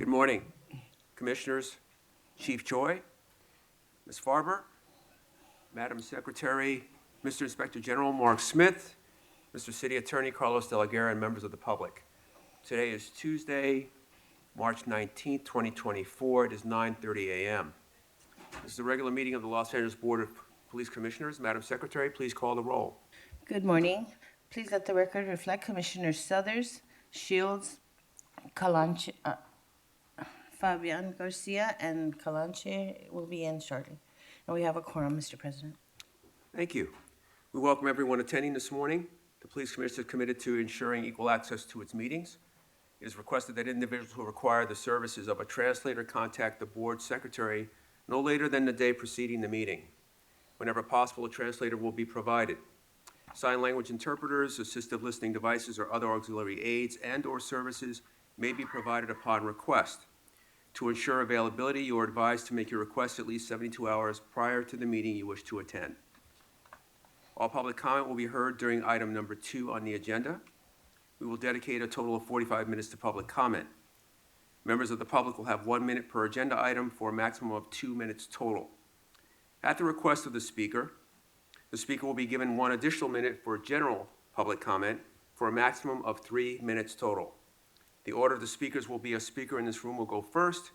Good morning, Commissioners, Chief Choi, Ms. Farber, Madam Secretary, Mr. Inspector General Mark Smith, Mr. City Attorney Carlos De La Guerra, and members of the public. Today is Tuesday, March 19th, 2024. It is 9:30 a.m. This is the regular meeting of the Los Angeles Board of Police Commissioners. Madam Secretary, please call the roll. Good morning. Please let the record reflect Commissioners Southers, Shields, Calanche, Fabian Garcia, and Calanche will be in shortly. And we have a quorum, Mr. President. Thank you. We welcome everyone attending this morning. The Police Commission is committed to ensuring equal access to its meetings. It is requested that individuals who require the services of a translator contact the board secretary no later than the day preceding the meeting. Whenever possible, a translator will be provided. Sign language interpreters, assistive listening devices, or other auxiliary aids and/or services may be provided upon request. To ensure availability, you are advised to make your request at least 72 hours prior to the meeting you wish to attend. All public comment will be heard during item number 2 on the agenda. We will dedicate a total of 45 minutes to public comment. Members of the public will have 1 minute per agenda item for a maximum of 2 minutes total. At the request of the speaker will be given 1 additional minute for general public comment for a maximum of 3 minutes total. The order of the speakers will be: a speaker in this room will go first,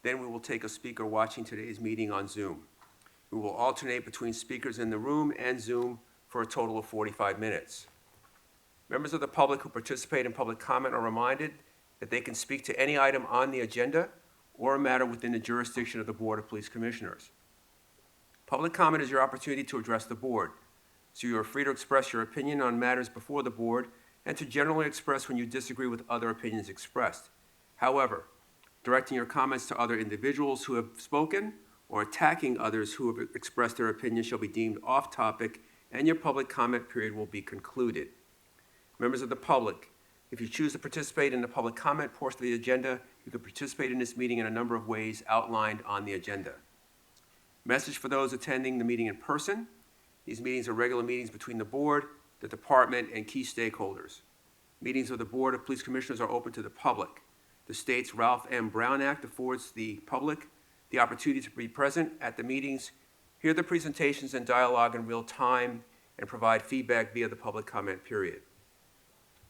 then we will take a speaker watching today's meeting on Zoom. We will alternate between speakers in the room and Zoom for a total of 45 minutes. Members of the public who participate in public comment are reminded that they can speak to any item on the agenda or a matter within the jurisdiction of the Board of Police Commissioners. Public comment is your opportunity to address the board, so you are free to express your opinion on matters before the board and to generally express when you disagree with other opinions expressed. However, directing your comments to other individuals who have spoken or attacking others who have expressed their opinion shall be deemed off-topic, and your public comment period will be concluded. Members of the public, if you choose to participate in the public comment portion of the agenda, you can participate in this meeting in a number of ways outlined on the agenda. Message for those attending the meeting in person: these meetings are regular meetings between the board, the department, and key stakeholders. Meetings of the Board of Police Commissioners are open to the public. The state's Ralph M. Brown Act affords the public the opportunity to be present at the meetings, hear the presentations and dialogue in real time, and provide feedback via the public comment period.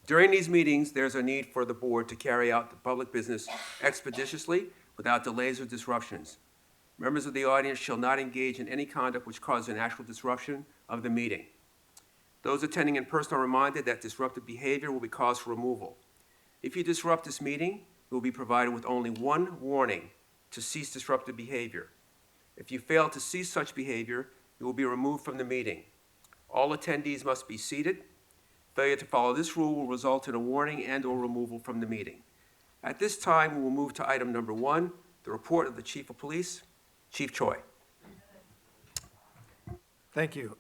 During these meetings, there's a need for the board to carry out the public business expeditiously without delays or disruptions. Members of the audience shall not engage in any conduct which causes an actual disruption of the meeting. Those attending in person are reminded that disruptive behavior will be cause for removal. If you disrupt this meeting, you will be provided with only 1 warning to cease disruptive behavior. If you fail to cease such behavior, you will be removed from the meeting. All attendees must be seated. Failure to follow this rule will result in a warning and/or removal from the meeting. At this time, we will move to item number 1, the report of the Chief of Police. Chief Choi. Thank you.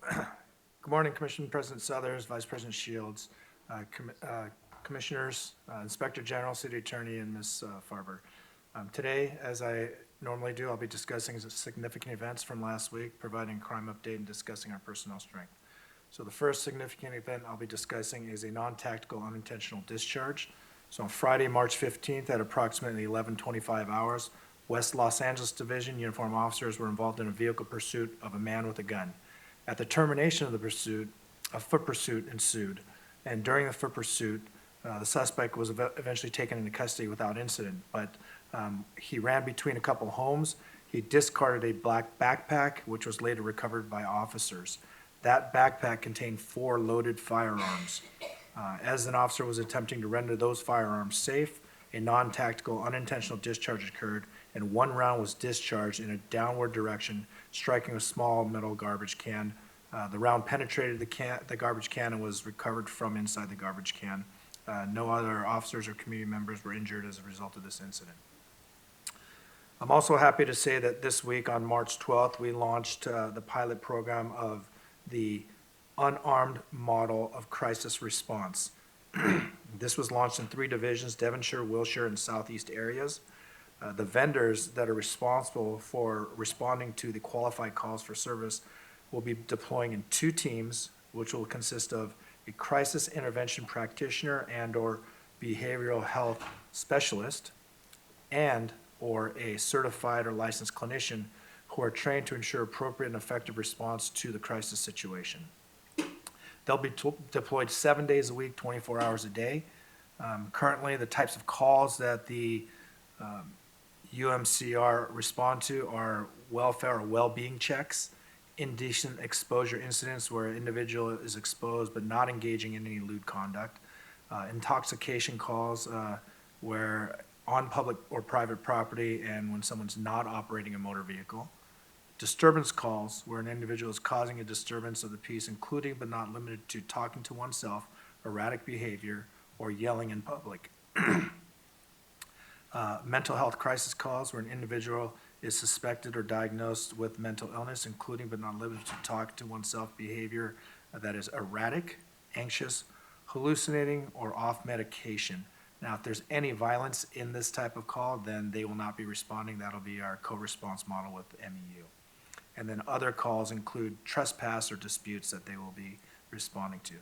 Good morning, Commission President Southers, Vice President Shields, Commissioners, Inspector General, City Attorney, and Ms. Farber. Today, as I normally do, I'll be discussing significant events from last week, providing a crime update, and discussing our personnel strength. So the first significant event I'll be discussing is a non-tactical unintentional discharge. So on Friday, March 15th at approximately 11:25 hours, West Los Angeles Division uniformed officers were involved in a vehicle pursuit of a man with a gun. At the termination of the pursuit, a foot pursuit ensued, and during the foot pursuit, the suspect was eventually taken into custody without incident, but he ran between a couple homes. He discarded a black backpack, which was later recovered by officers. That backpack contained 4 loaded firearms. As an officer was attempting to render those firearms safe, a non-tactical unintentional discharge occurred, and 1 round was discharged in a downward direction, striking a small metal garbage can. The round penetrated the garbage can and was recovered from inside the garbage can. No other officers or community members were injured as a result of this incident. I'm also happy to say that this week on March 12th, we launched the pilot program of the unarmed model of crisis response. This was launched in 3 divisions: Devonshire, Wilshire, and Southeast areas. The vendors that are responsible for responding to the qualified calls for service will be deploying in 2 teams, which will consist of a crisis intervention practitioner and/or behavioral health specialist, and/or a certified or licensed clinician who are trained to ensure appropriate and effective response to the crisis situation. They'll be deployed 7 days a week, 24 hours a day. Currently, the types of calls that the UMCR respond to are welfare or well-being checks, indecent exposure incidents where an individual is exposed but not engaging in any lewd conduct, intoxication calls where on public or private property and when someone's not operating a motor vehicle, disturbance calls where an individual is causing a disturbance of the peace, including but not limited to talking to oneself, erratic behavior, or yelling in public. Mental health crisis calls where an individual is suspected or diagnosed with mental illness, including but not limited to talk to oneself behavior that is erratic, anxious, hallucinating, or off medication. Now, if there's any violence in this type of call, then they will not be responding. That'll be our co-response model with MEU. And then other calls include trespass or disputes that they will be responding to.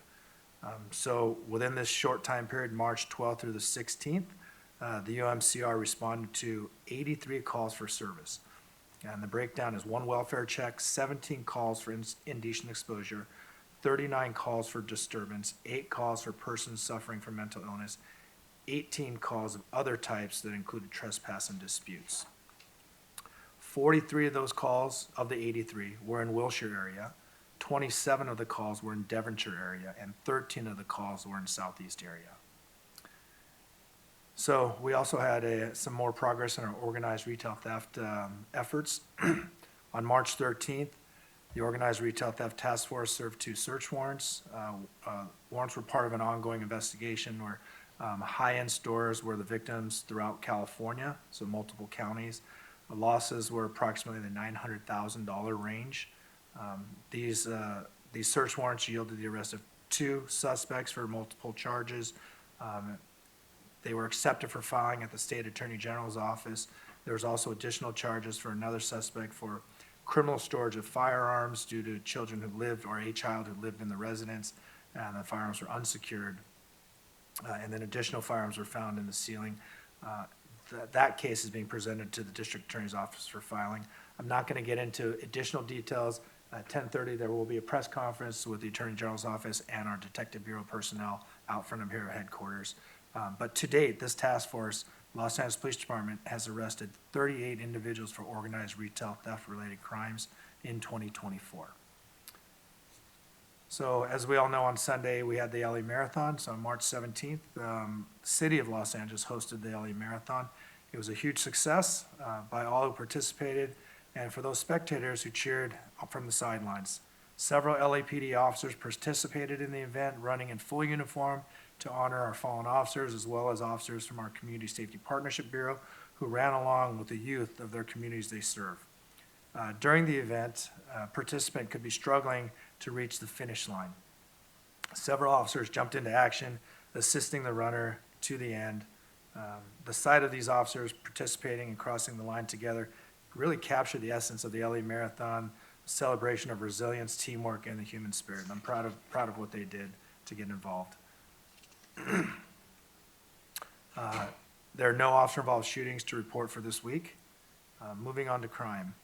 So within this short time period, March 12th through the 16th, the UMCR responded to 83 calls for service. And the breakdown is 1 welfare check, 17 calls for indecent exposure, 39 calls for disturbance, 8 calls for persons suffering from mental illness, 18 calls of other types that included trespass and disputes. 43 of those calls of the 83 were in Wilshire area, 27 of the calls were in Devonshire area, and 13 of the calls were in Southeast area. So we also had some more progress in our organized retail theft efforts. On March 13th, the Organized Retail Theft Task Force served 2 search warrants. Warrants were part of an ongoing investigation where high-end stores were the victims throughout California, so multiple counties. The losses were approximately the $900,000 range. These search warrants yielded the arrest of 2 suspects for multiple charges. They were accepted for filing at the State Attorney General's office. There was also additional charges for another suspect for criminal storage of firearms due to children who lived, or a child who lived in the residence, and the firearms were unsecured. And then additional firearms were found in the ceiling. That case is being presented to the District Attorney's Office for filing. I'm not going to get into additional details. At 10:30, there will be a press conference with the Attorney General's Office and our Detective Bureau personnel out front of here at headquarters. But to date, this task force, Los Angeles Police Department, has arrested 38 individuals for organized retail theft-related crimes in 2024. So as we all know, on Sunday, we had the LA Marathon. So on March 17th, the city of Los Angeles hosted the LA Marathon. It was a huge success by all who participated and for those spectators who cheered from the sidelines. Several LAPD officers participated in the event, running in full uniform to honor our fallen officers, as well as officers from our Community Safety Partnership Bureau who ran along with the youth of their communities they serve. During the event, a participant could be struggling to reach the finish line. Several officers jumped into action, assisting the runner to the end. The sight of these officers participating and crossing the line together really captured the essence of the LA Marathon, celebration of resilience, teamwork, and the human spirit. And I'm proud of what they did to get involved. There are no officer-involved shootings to report for this week. Moving on to crime.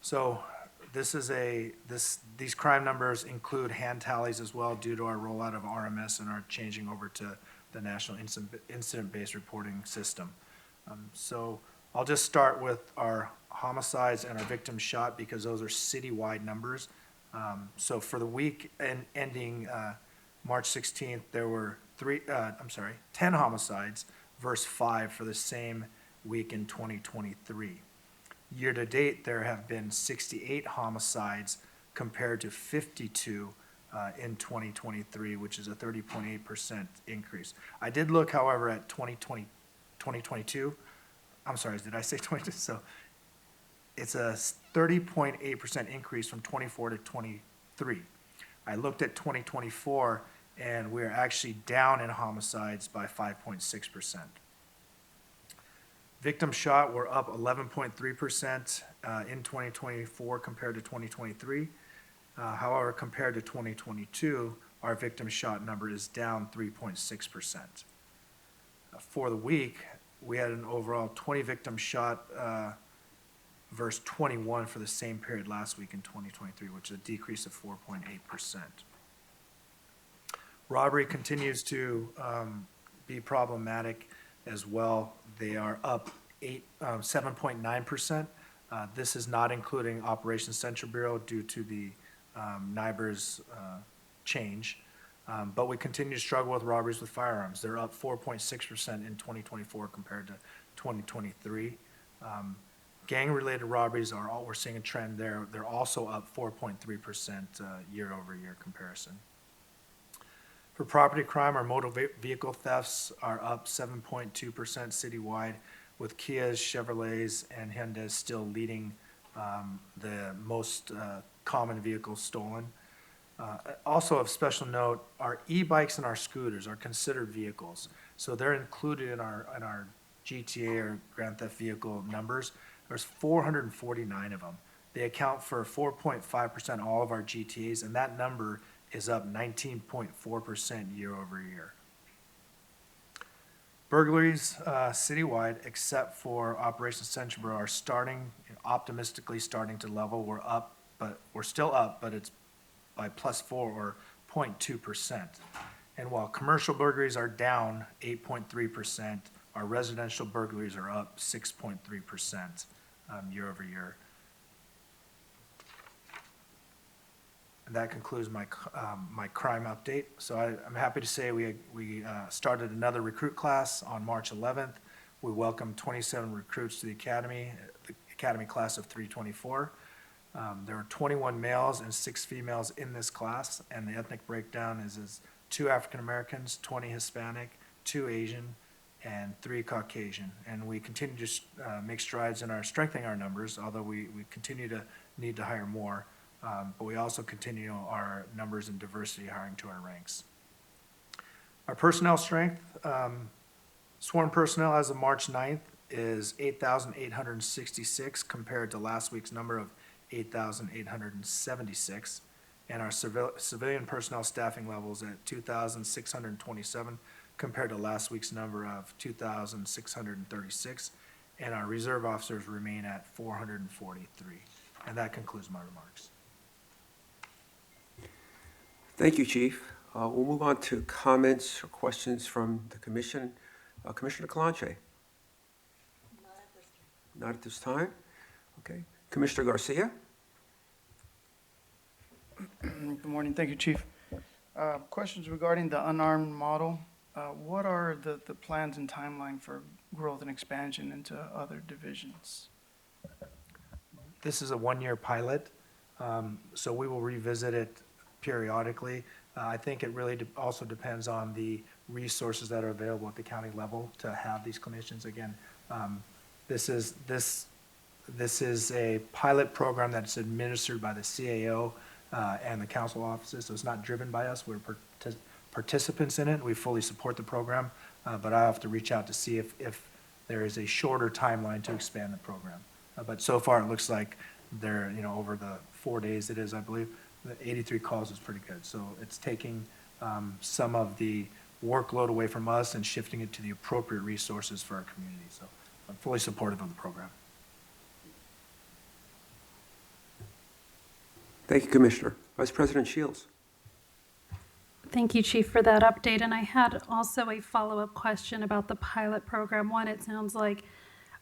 So these crime numbers include hand tallies as well due to our rollout of RMS and our changing over to the National Incident-Based Reporting System. So I'll just start with our homicides and our victims shot because those are citywide numbers. So for the week ending March 16th, there were 10 homicides versus 5 for the same week in 2023. Year to date, there have been 68 homicides compared to 52 in 2023, which is a 30.8% increase. I did look, however, at 2022. I'm sorry, did I say 22? So it's a 30.8% increase from 24 to 23. I looked at 2024, and we're actually down in homicides by 5.6%. Victims shot were up 11.3% in 2024 compared to 2023. However, compared to 2022, our victim shot number is down 3.6%. For the week, we had an overall 20 victims shot versus 21 for the same period last week in 2023, which is a decrease of 4.8%. Robbery continues to be problematic as well. They are up 7.9%. This is not including Operations Central Bureau due to the NIBR's change. But we continue to struggle with robberies with firearms. They're up 4.6% in 2024 compared to 2023. Gang-related robberies we're seeing a trend there. They're also up 4.3% year-over-year comparison. For property crime, our motor vehicle thefts are up 7.2% citywide, with Kias, Chevrolets, and Hyundais still leading the most common vehicles stolen. Also of special note, our e-bikes and our scooters are considered vehicles. So they're included in our GTA or Grand Theft Vehicle numbers. There's 449 of them. They account for 4.5% all of our GTAs, and that number is up 19.4% year over year. Burglaries citywide, except for Operations Central Bureau, are optimistically starting to level. We're still up, but it's by +4 or 0.2%. And while commercial burglaries are down 8.3%, our residential burglaries are up 6.3% year over year. And that concludes my crime update. So I'm happy to say we started another recruit class on March 11th. We welcomed 27 recruits to the academy class of 324. There were 21 males and 6 females in this class, and the ethnic breakdown is 2 African Americans, 20 Hispanic, 2 Asian, and 3 Caucasian. And we continue to make strides in strengthening our numbers, although we continue to need to hire more. But we also continue our numbers in diversity hiring to our ranks. Our personnel strength, sworn personnel as of March 9th is 8,866 compared to last week's number of 8,876. And our civilian personnel staffing levels at 2,627 compared to last week's number of 2,636. And our reserve officers remain at 443. And that concludes my remarks. Thank you, Chief. We'll move on to comments or questions from the commission. Commissioner Calanche? Not at this time. Okay. Commissioner Garcia? Good morning. Thank you, Chief. Questions regarding the unarmed model. What are the plans and timeline for growth and expansion into other divisions? This is a one-year pilot, so we will revisit it periodically. I think it really also depends on the resources that are available at the county level to have these clinicians. Again, this is a pilot program that's administered by the CAO and the council offices, so it's not driven by us. We're participants in it. We fully support the program, but I have to reach out to see if there is a shorter timeline to expand the program. But so far, it looks like they're, over the 4 days it is, I believe, the 83 calls is pretty good. So it's taking some of the workload away from us and shifting it to the appropriate resources for our community. So I'm fully supportive of the program. Thank you, Commissioner. Vice President Shields? Thank you, Chief, for that update. And I had also a follow-up question about the pilot program. One, it sounds like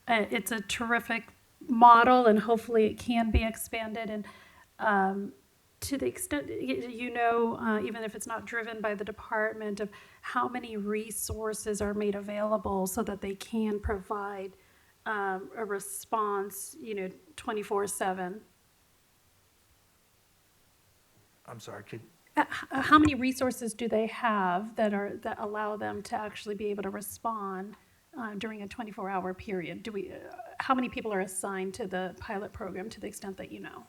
it's a terrific model, and hopefully it can be expanded. And to the extent, even if it's not driven by the department, of how many resources are made available so that they can provide a response, 24/7. I'm sorry, How many resources do they have that allow them to actually be able to respond during a 24-hour period? How many people are assigned to the pilot program, to the extent that you know?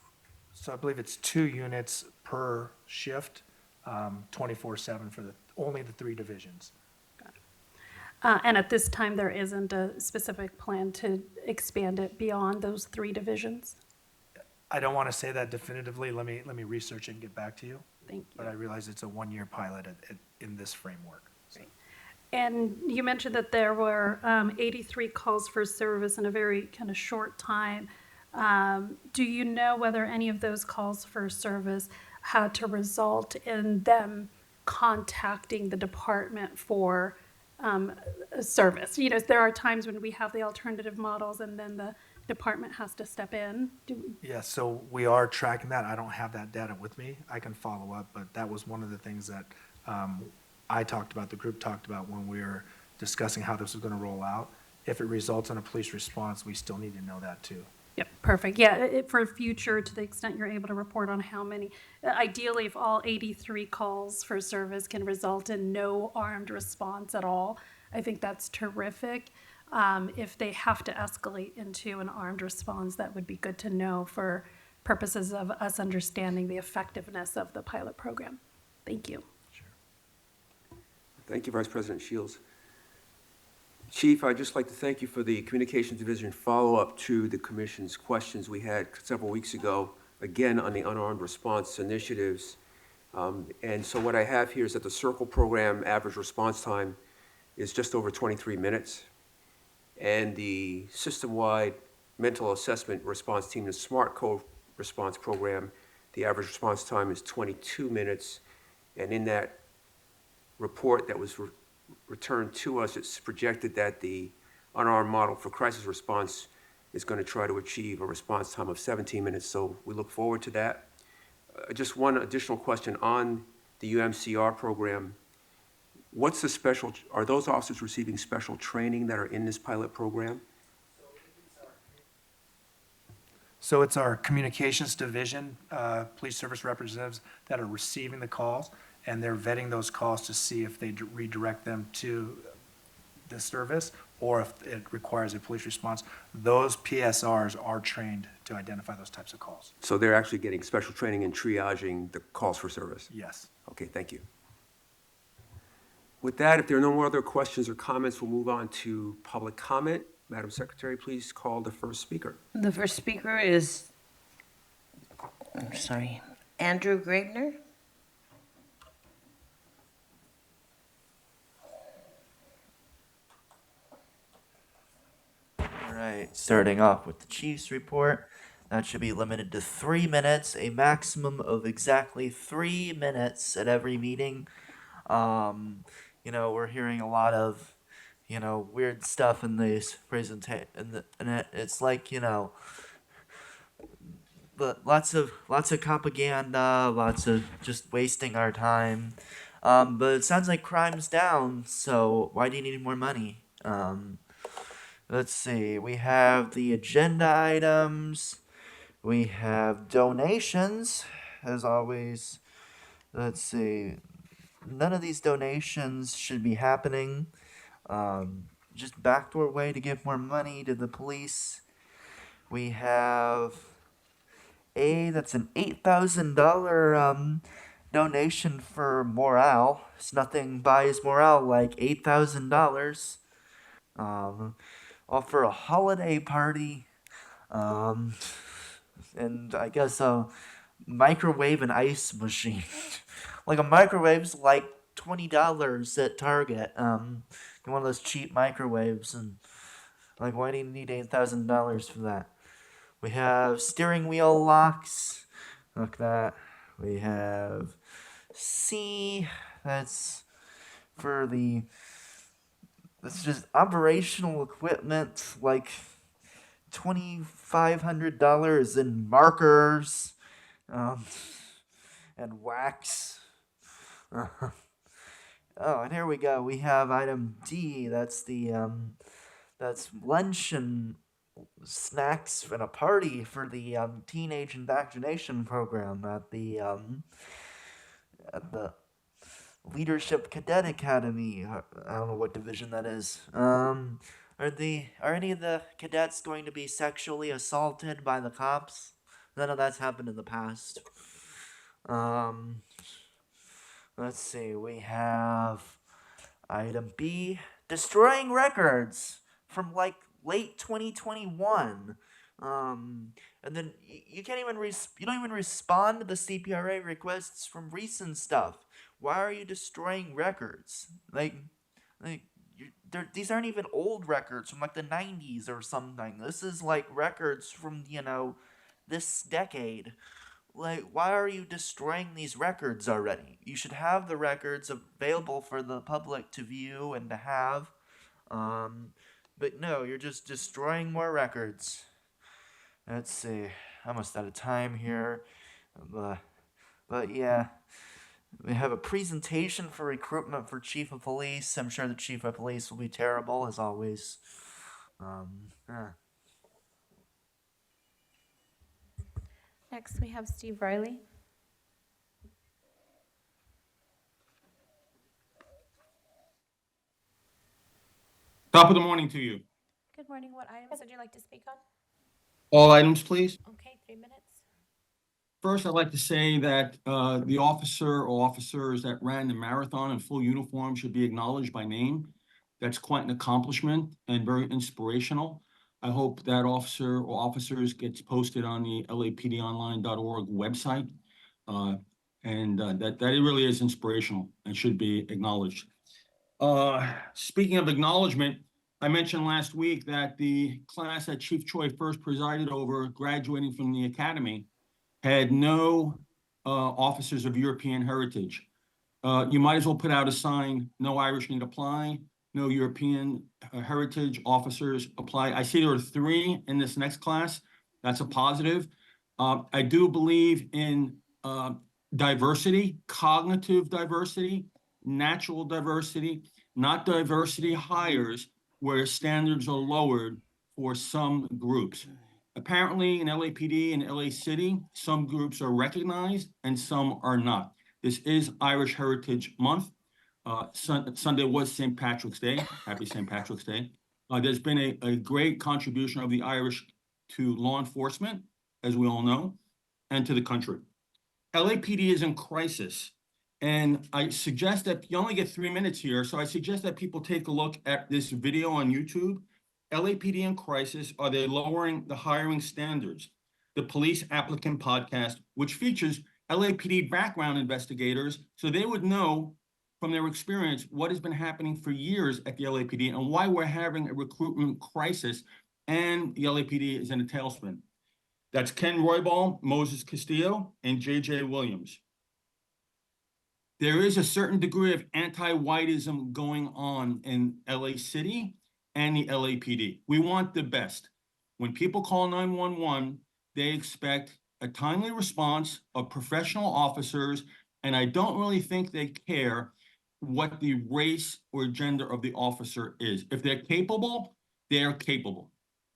So I believe it's 2 units per shift, 24/7 for only the 3 divisions. Got it. And at this time, there isn't a specific plan to expand it beyond those 3 divisions? I don't want to say that definitively. Let me research it and get back to you. Thank you. But I realize it's a 1-year pilot in this framework. So. And you mentioned that there were 83 calls for service in a very kind of short time. Do you know whether any of those calls for service had to result in them contacting the department for a service? You know, there are times when we have the alternative models and then the department has to step in. Yeah, so we are tracking that. I don't have that data with me. I can follow up, but that was one of the things that I talked about, the group talked about when we were discussing how this was going to roll out. If it results in a police response, we still need to know that too. Yep, perfect. Yeah, for future, to the extent you're able to report on how many, ideally, if all 83 calls for service can result in no armed response at all, I think that's terrific. If they have to escalate into an armed response, that would be good to know for purposes of us understanding the effectiveness of the pilot program. Thank you. Thank you, Vice President Shields. Chief, I'd just like to thank you for the Communications Division follow-up to the Commission's questions we had several weeks ago, again, on the unarmed response initiatives. And so what I have here is that the Circle program average response time is just over 23 minutes. And the system-wide mental assessment response team, the SMART Code response program, the average response time is 22 minutes. And in that report that was returned to us, it's projected that the unarmed model for crisis response is going to try to achieve a response time of 17 minutes, so we look forward to that. Just one additional question on the UMCR program. What's the special, are those officers receiving special training that are in this pilot program? So it's our communications division, police service representatives that are receiving the calls, and they're vetting those calls to see if they redirect them to the service or if it requires a police response. Those PSRs are trained to identify those types of calls. So they're actually getting special training in triaging the calls for service? Yes. Okay, thank you. With that, if there are no more other questions or comments, we'll move on to public comment. Madam Secretary, please call the first speaker. The first speaker is, Andrew Grabner. All right, starting off with the Chiefs report. That should be limited to 3 minutes, a maximum of exactly 3 minutes at every meeting. We're hearing a lot of, weird stuff in this presentation, and it's like, but lots of propaganda, lots of just wasting our time. But it sounds like crime's down, so why do you need more money? Let's see, we have the agenda items, we have donations, as always. Let's see, none of these donations should be happening. Just backdoor way to give more money to the police. We have that's an $8,000 donation for morale. It's nothing buys morale like $8,000. Offer a holiday party, and I guess a microwave and ice machine. Like a microwave's like $20 at Target. One of those cheap microwaves, and like, why do you need $8,000 for that? We have steering wheel locks. Look at that. We have C. That's for the. That's just operational equipment, like $2,500 in markers, and wax. Oh, and here we go. We have item D. That's that's lunch and snacks and a party for the teenage indoctrination program at the Leadership Cadet Academy. I don't know what division that is. Are any of the cadets going to be sexually assaulted by the cops? None of that's happened in the past. Let's see. We have item B, destroying records from like late 2021. And then you can't even you don't even respond to the CPRA requests from recent stuff. Why are you destroying records? Like, Like, these aren't even old records from like the 90s or something. This is like records from, this decade. Like, why are you destroying these records already? You should have the records available for the public to view and to have. But no, you're just destroying more records. Let's see, almost out of time here. But yeah, we have a presentation for recruitment for chief of police. I'm sure the chief of police will be terrible as always. Yeah. Next, we have Steve Riley. Top of the morning to you. Good morning. What items would you like to speak on? All items, please. Okay, 3 minutes. First, I'd like to say that the officer or officers that ran the marathon in full uniform should be acknowledged by name. That's quite an accomplishment and very inspirational. I hope that officer or officers gets posted on the lapdonline.org website. That it really is inspirational and should be acknowledged. Speaking of acknowledgement, I mentioned last week that the class that Chief Choi first presided over, graduating from the academy, had no officers of European heritage. You might as well put out a sign, no Irish need apply, no European heritage officers apply. I see there are 3 in this next class. That's a positive. I do believe in diversity, cognitive diversity, natural diversity, not diversity hires where standards are lowered for some groups. Apparently in LAPD and LA City, some groups are recognized and some are not. This is Irish Heritage Month. Sunday was St. Patrick's Day. Happy St. Patrick's Day. There's been a great contribution of the Irish to law enforcement, as we all know, and to the country. LAPD is in crisis. And I suggest that you only get 3 minutes here. So I suggest that people take a look at this video on YouTube. LAPD in crisis, are they lowering the hiring standards? The Police Applicant Podcast, which features LAPD background investigators, so they would know from their experience what has been happening for years at the LAPD and why we're having a recruitment crisis and the LAPD is in a tailspin. That's Ken Roybal, Moses Castillo, and JJ Williams. There is a certain degree of anti-whiteism going on in LA City and the LAPD. We want the best. When people call 911, they expect a timely response of professional officers, and I don't really think they care what the race or gender of the officer is. If they're capable, they are capable.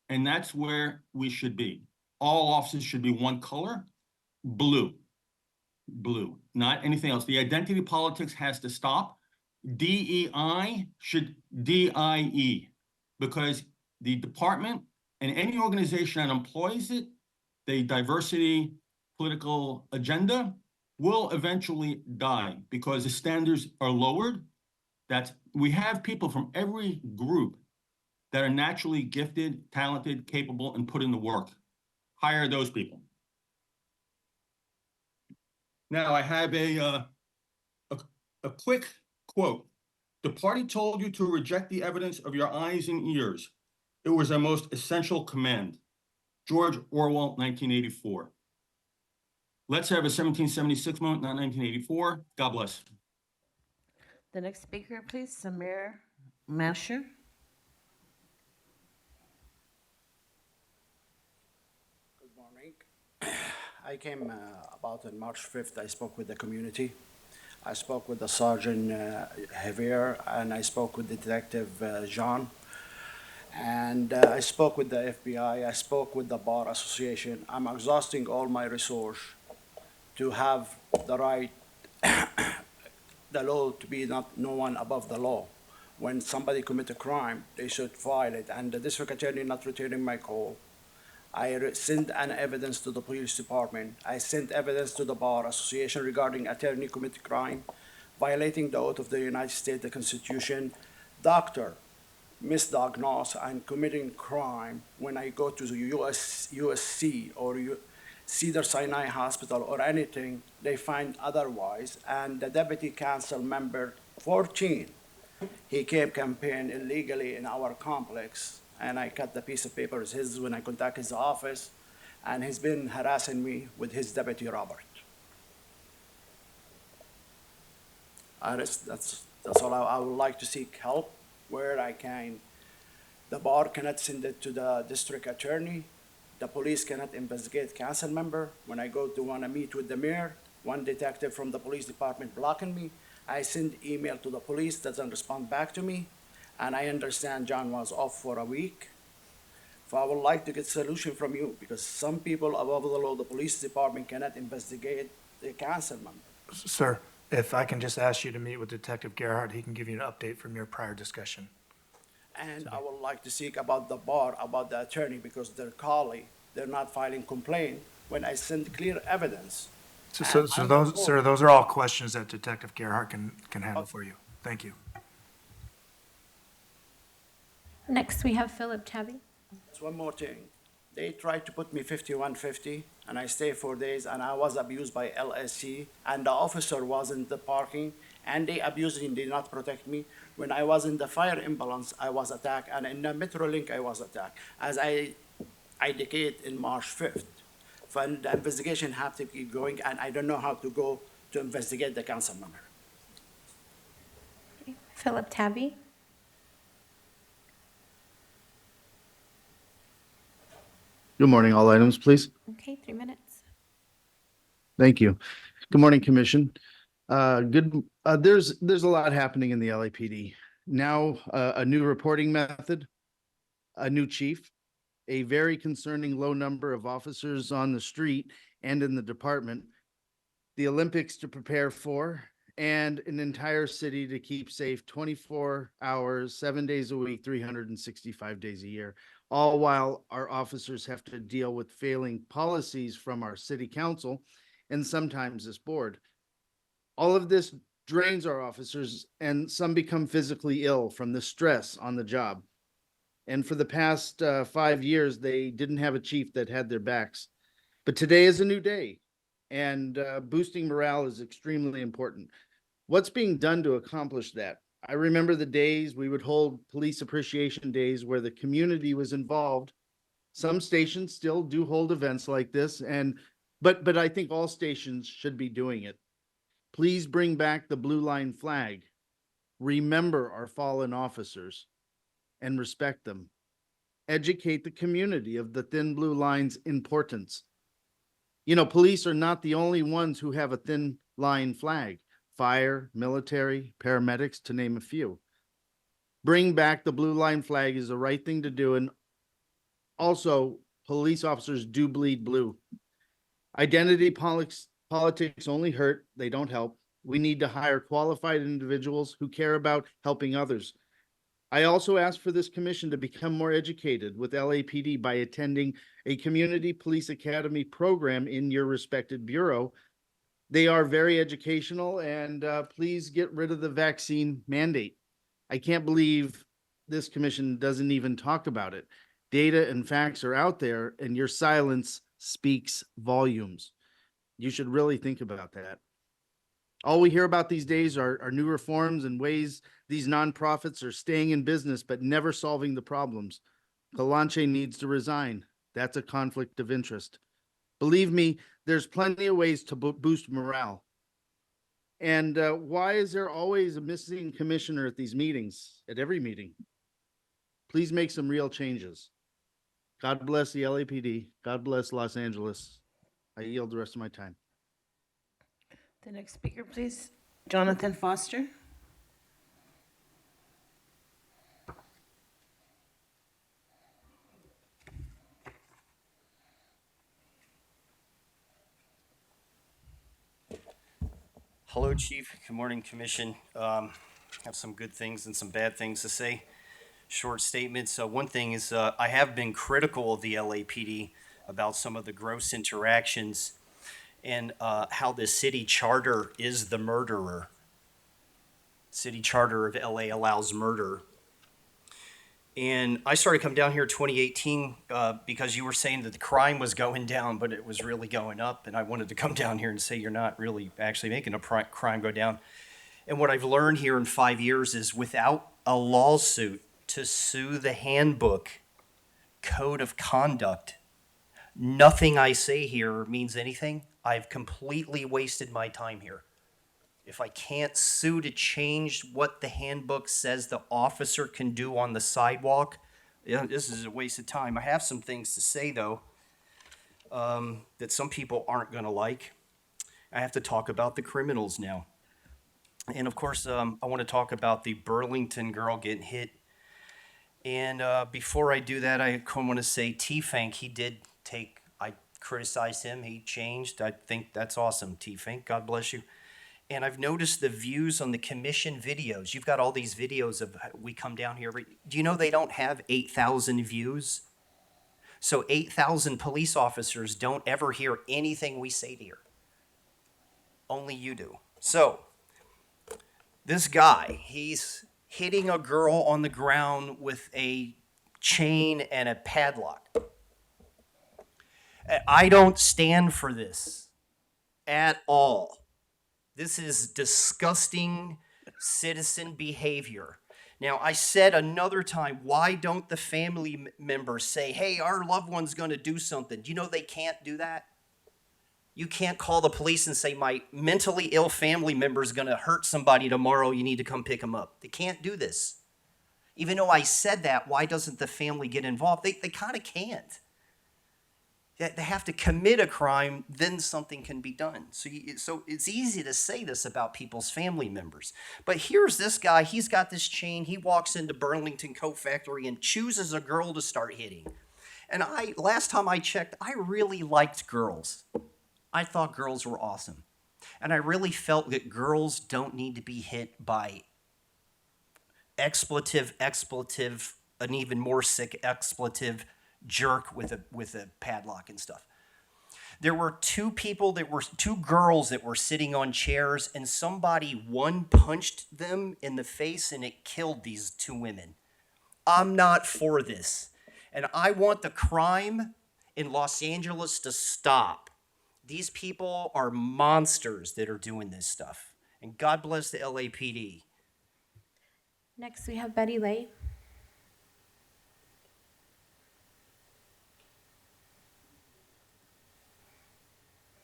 And that's where we should be. All officers should be one color, blue, not anything else. The identity politics has to stop. DEI should DIE, because the department and any organization that employs it, the diversity political agenda will eventually die because the standards are lowered. We have people from every group that are naturally gifted, talented, capable, and put in the work. Hire those people. Now I have a quick quote. The party told you to reject the evidence of your eyes and ears. It was our most essential command. George Orwell, 1984. Let's have a 1776 moment, not 1984. God bless. The next speaker, please, Samir Masher. Good morning. I came about on March 5th. I spoke with the community. I spoke with the Sergeant Javier, and I spoke with Detective John. And I spoke with the FBI. I spoke with the Bar Association. I'm exhausting all my resource to have the right, the law to be no one above the law. When somebody commit a crime, they should file it. And the district attorney not returning my call. I sent an evidence to the police department. I sent evidence to the Bar Association regarding attorney commit crime, violating the oath of the United States, the Constitution, doctor misdiagnosed and committing crime. When I go to the USC or Cedar Sinai Hospital or anything, they find otherwise. And the deputy council member 14 He came campaign illegally in our complex, and I cut the piece of paper. It's his when I contact his office, and he's been harassing me with his deputy Robert. That's all. I would like to seek help where I can. The bar cannot send it to the district attorney. The police cannot investigate council member. When I go to wanna meet with the mayor, one detective from the police department blocking me. I send email to the police, doesn't respond back to me. And I understand John was off for a week. So I would like to get solution from you because some people above the law, the police department cannot investigate the council member. Sir, if I can just ask you to meet with Detective Gerhardt, he can give you an update from your prior discussion. And I would like to seek about the bar, about the attorney, because they're calling, they're not filing complaint when I send clear evidence. So those, sir, those are all questions that Detective Gerhardt can handle for you. Thank you. Next, we have Philip Tabby. There's one more thing. They tried to put me 5150, and I stayed 4 days, and I was abused by LSC, and the officer was in the parking, and they abused me, did not protect me. When I was in the fire ambulance, I was attacked, and in the Metrolink, I was attacked. As I indicate in March 5th. So the investigation have to keep going, and I don't know how to go to investigate the council member. Philip Tabby. Good morning. All items, please. Okay, 3 minutes. Thank you. Good morning, Commission. There's a lot happening in the LAPD. Now, a new reporting method, a new chief, a very concerning low number of officers on the street and in the department, the Olympics to prepare for, and an entire city to keep safe 24 hours, 7 days a week, 365 days a year, all while our officers have to deal with failing policies from our city council and sometimes this board. All of this drains our officers, and some become physically ill from the stress on the job. And for the past 5 years, they didn't have a chief that had their backs. But today is a new day, and boosting morale is extremely important. What's being done to accomplish that? I remember the days we would hold police appreciation days where the community was involved. Some stations still do hold events like this, but I think all stations should be doing it. Please bring back the blue line flag. Remember our fallen officers and respect them. Educate the community of the thin blue line's importance. You know, police are not the only ones who have a thin line flag. Fire, military, paramedics, to name a few. Bring back the blue line flag is the right thing to do. And also, police officers do bleed blue. Identity politics only hurt, they don't help. We need to hire qualified individuals who care about helping others. I also ask for this commission to become more educated with LAPD by attending a community police academy program in your respected bureau. They are very educational, and please get rid of the vaccine mandate. I can't believe this commission doesn't even talk about it. Data and facts are out there, and your silence speaks volumes. You should really think about that. All we hear about these days are new reforms and ways these nonprofits are staying in business but never solving the problems. Calanche needs to resign. That's a conflict of interest. Believe me, there's plenty of ways to boost morale. And why is there always a missing commissioner at these meetings, at every meeting? Please make some real changes. God bless the LAPD. God bless Los Angeles. I yield the rest of my time. The next speaker, please. Jonathan Foster. Hello, Chief. Good morning, Commission. Have some good things and some bad things to say. Short statements. One thing is I have been critical of the LAPD about some of the gross interactions and how the city charter is the murderer. City charter of LA allows murder. And I started coming down here in 2018 because you were saying that the crime was going down, but it was really going up. And I wanted to come down here and say you're not really actually making a crime go down. And what I've learned here in 5 years is without a lawsuit to sue the handbook code of conduct, nothing I say here means anything. I've completely wasted my time here. If I can't sue to change what the handbook says the officer can do on the sidewalk, yeah, this is a waste of time. I have some things to say, though, that some people aren't going to like. I have to talk about the criminals now. And of course, I want to talk about the Burlington girl getting hit. And before I do that, I want to say T-Fank, I criticized him. He changed. I think that's awesome, T-Fank. God bless you. And I've noticed the views on the commission videos. You've got all these videos of we come down here. Do you know they don't have 8,000 views? So 8,000 police officers don't ever hear anything we say here. Only you do. So this guy, he's hitting a girl on the ground with a chain and a padlock. I don't stand for this at all. This is disgusting citizen behavior. Now, I said another time, why don't the family members say, hey, our loved one's going to do something? Do you know they can't do that? You can't call the police and say, my mentally ill family member is going to hurt somebody tomorrow. You need to come pick them up. They can't do this. Even though I said that, why doesn't the family get involved? They kind of can't. They have to commit a crime, then something can be done. So it's easy to say this about people's family members. But here's this guy. He's got this chain. He walks into Burlington Coat Factory and chooses a girl to start hitting. And last time I checked, I really liked girls. I thought girls were awesome. And I really felt that girls don't need to be hit by expletive, an even more sick expletive jerk with a padlock and stuff. There were two girls that were sitting on chairs, and one punched them in the face and it killed these two women. I'm not for this. And I want the crime in Los Angeles to stop. These people are monsters that are doing this stuff. And God bless the LAPD. Next, we have Betty Lay.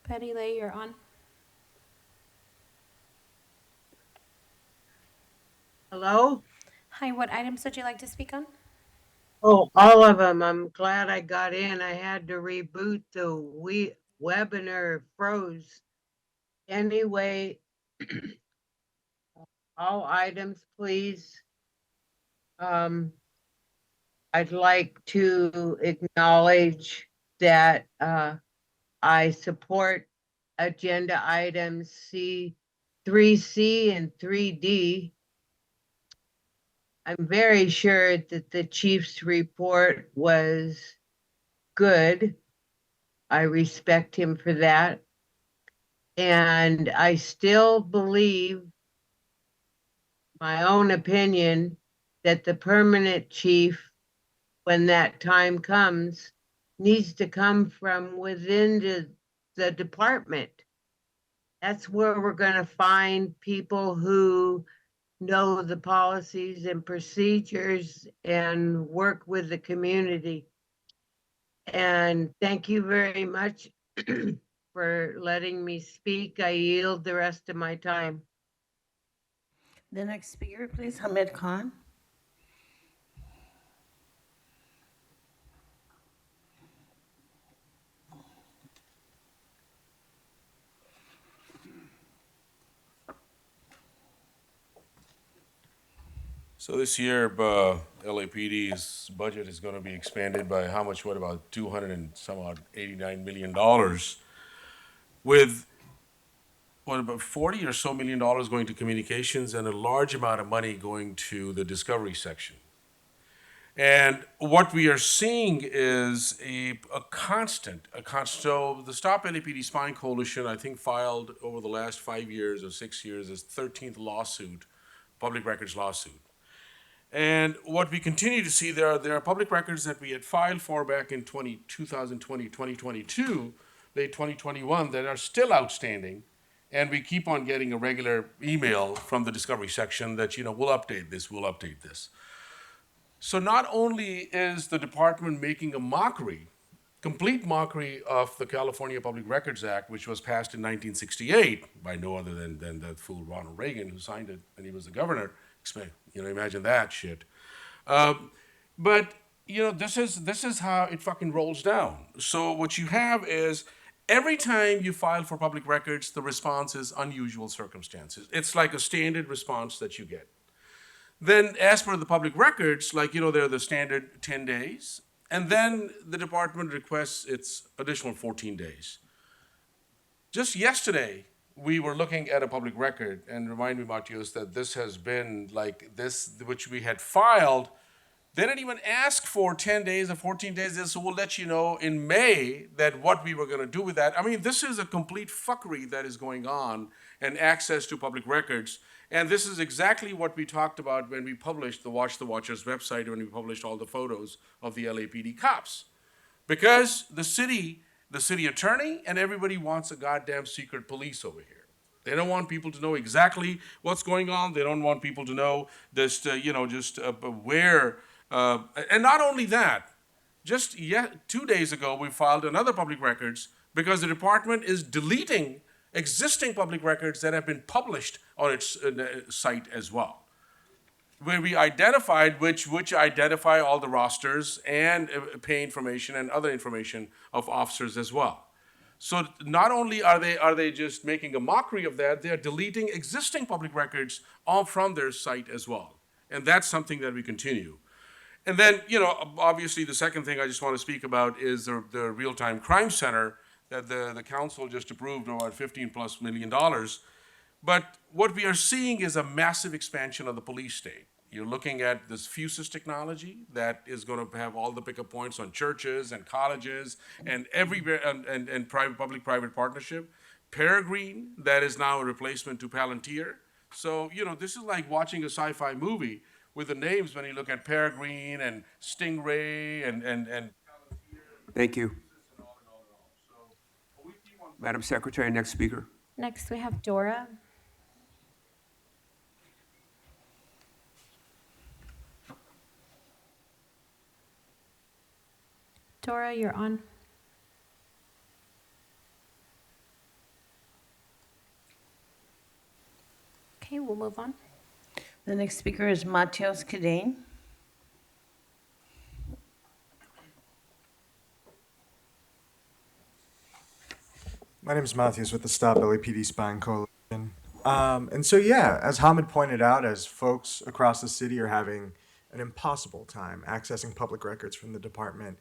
Betty Lay, you're on. Hello? Hi, what items would you like to speak on? Oh, all of them. I'm glad I got in. I had to reboot the webinar froze. Anyway, all items, please. I'd like to acknowledge that I support agenda items C3C and 3D. I'm very sure that the chief's report was good. I respect him for that. And I still believe, my own opinion, that the permanent chief, when that time comes, needs to come from within the department. That's where we're going to find people who know the policies and procedures and work with the community. And thank you very much for letting me speak. I yield the rest of my time. The next speaker, please, Hamid Khan. So this year, LAPD's budget is going to be expanded by how much? What, about 200 and some odd $89 million, with what, about 40 or so million dollars going to communications and a large amount of money going to the discovery section. And what we are seeing is a constant. So the Stop LAPD Spying Coalition, I think, filed over the last 5 years or 6 years its 13th lawsuit, public records lawsuit. And what we continue to see, there are public records that we had filed for back in 2020, 2022, late 2021, that are still outstanding And we keep on getting a regular email from the discovery section that, we'll update this, we'll update this. So not only is the department making a mockery, complete mockery of the California Public Records Act, which was passed in 1968 by no other than that fool Ronald Reagan, who signed it when he was the governor. Imagine that shit. But this is how it fucking rolls down. So what you have is every time you file for public records, the response is unusual circumstances. It's like a standard response that you get. Then, as per the public records, they're the standard 10 days, and then the department requests its additional 14 days. Just yesterday, we were looking at a public record, and remind me, Matios, that this has been like this, which we had filed. They didn't even ask for 10 days or 14 days. They said, we'll let you know in May that what we were going to do with that. I mean, this is a complete fuckery that is going on, and access to public records. And this is exactly what we talked about when we published the Watch the Watchers website, when we published all the photos of the LAPD cops. Because the city attorney and everybody wants a goddamn secret police over here. They don't want people to know exactly what's going on. They don't want people to know where. And not only that, just 2 days ago, we filed another public records because the department is deleting existing public records that have been published on its site as well, where we identified which identify all the rosters and pay information and other information of officers as well. So not only are they just making a mockery of that, they are deleting existing public records all from their site as well. And that's something that we continue. And then, obviously the second thing I just want to speak about is the Real-Time Crime Center that the council just approved about $15+ million. But what we are seeing is a massive expansion of the police state. You're looking at this Fusus technology that is going to have all the pickup points on churches and colleges and everywhere, and public-private partnership. Peregrine, that is now a replacement to Palantir. So, this is like watching a sci-fi movie with the names when you look at Peregrine and Stingray and Thank you. Madam Secretary, next speaker. Next, we have Dora. Dora, you're on. Okay, we'll move on. The next speaker is Matios Cadane. My name is Matthews with the Stop LAPD Spying Coalition. As Hamid pointed out, as folks across the city are having an impossible time accessing public records from the department,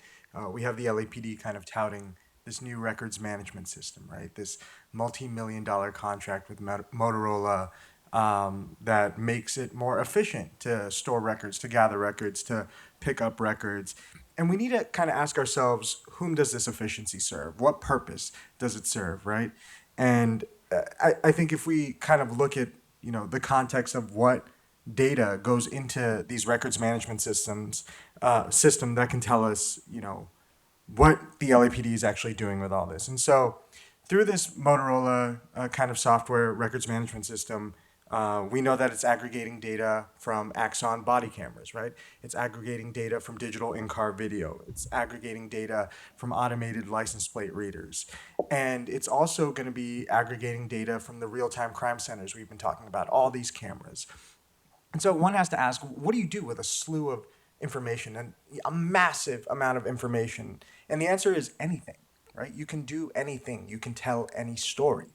we have the LAPD kind of touting this new records management system, right? This multi-million-dollar contract with Motorola that makes it more efficient to store records, to gather records, to pick up records. And we need to kind of ask ourselves, whom does this efficiency serve? What purpose does it serve, right? And I think if we kind of look at, the context of what data goes into these records management systems, system that can tell us, what the LAPD is actually doing with all this. And so through this Motorola kind of software records management system, we know that it's aggregating data from Axon body cameras, right? It's aggregating data from digital in-car video. It's aggregating data from automated license plate readers. And it's also going to be aggregating data from the real-time crime centers we've been talking about, all these cameras. And so one has to ask, what do you do with a slew of information and a massive amount of information? And the answer is anything, right? You can do anything. You can tell any story.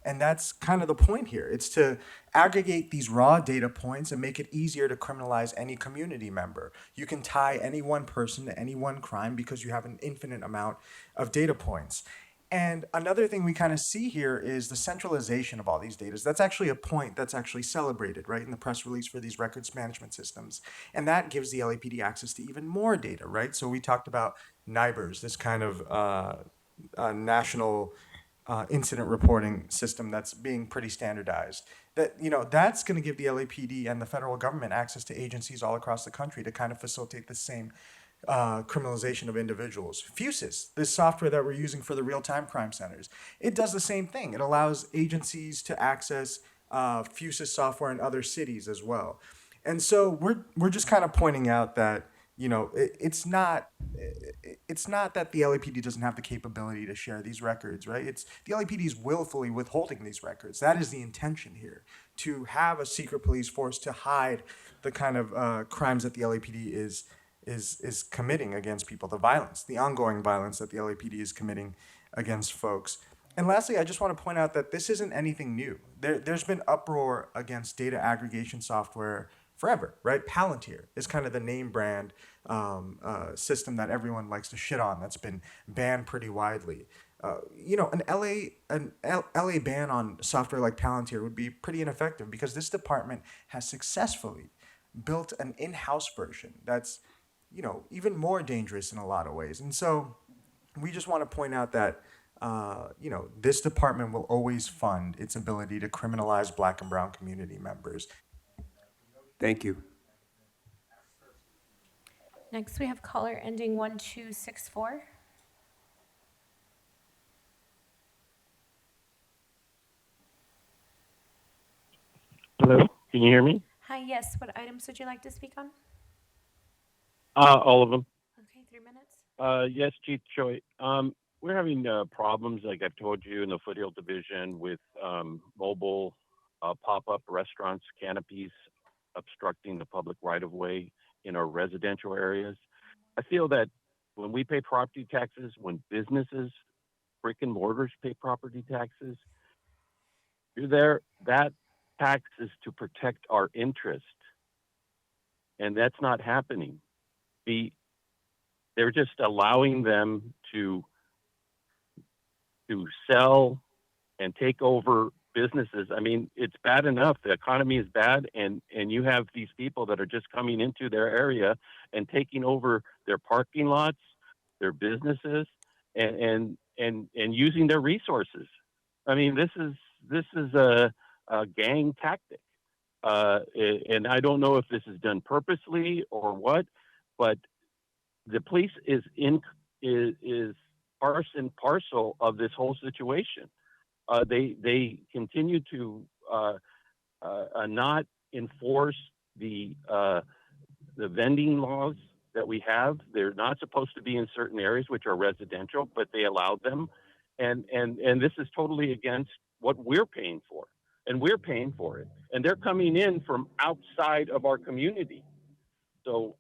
And that's kind of the point here. It's to aggregate these raw data points and make it easier to criminalize any community member. You can tie any one person to any one crime because you have an infinite amount of data points. And another thing we kind of see here is the centralization of all these data. That's actually a point that's actually celebrated, right, in the press release for these records management systems. And that gives the LAPD access to even more data, right? So we talked about NIBRS, this kind of national incident reporting system that's being pretty standardized. That's going to give the LAPD and the federal government access to agencies all across the country to kind of facilitate the same criminalization of individuals. Fusus, this software that we're using for the real-time crime centers, it does the same thing. It allows agencies to access Fusus software in other cities as well. And so we're just kind of pointing out that, you know, it's not that the LAPD doesn't have the capability to share these records, right? It's the LAPD is willfully withholding these records. That is the intention here, to have a secret police force to hide the kind of crimes that the LAPD is committing against people, the violence, the ongoing violence that the LAPD is committing against folks. And lastly, I just want to point out that this isn't anything new. There's been uproar against data aggregation software forever, right? Palantir is kind of the name brand system that everyone likes to shit on. That's been banned pretty widely. You know, an LA ban on software like Palantir would be pretty ineffective because this department has successfully built an in-house version that's, you know, even more dangerous in a lot of ways. And so we just want to point out that, you know, this department will always fund its ability to criminalize Black and brown community members. Thank you. Next, we have caller ending 1264. Hello, can you hear me? Hi, yes. What items would you like to speak on? All of them. Okay, 3 minutes. Yes, Chief Choi. We're having problems, like I've told you, in the Foothill Division with mobile pop-up restaurants, canopies obstructing the public right-of-way in our residential areas. I feel that when we pay property taxes, when businesses, brick and mortars pay property taxes, you're there, that tax is to protect our interest. And that's not happening. They're just allowing them to sell and take over businesses. I mean, it's bad enough. The economy is bad, and you have these people that are just coming into their area and taking over their parking lots, their businesses, and using their resources. I mean, this is a gang tactic, and I don't know if this is done purposely or what, but the police is part and parcel of this whole situation. They continue to not enforce the vending laws that we have. They're not supposed to be in certain areas which are residential, but they allowed them, and this is totally against what we're paying for, and we're paying for it, and they're coming in from outside of our community. So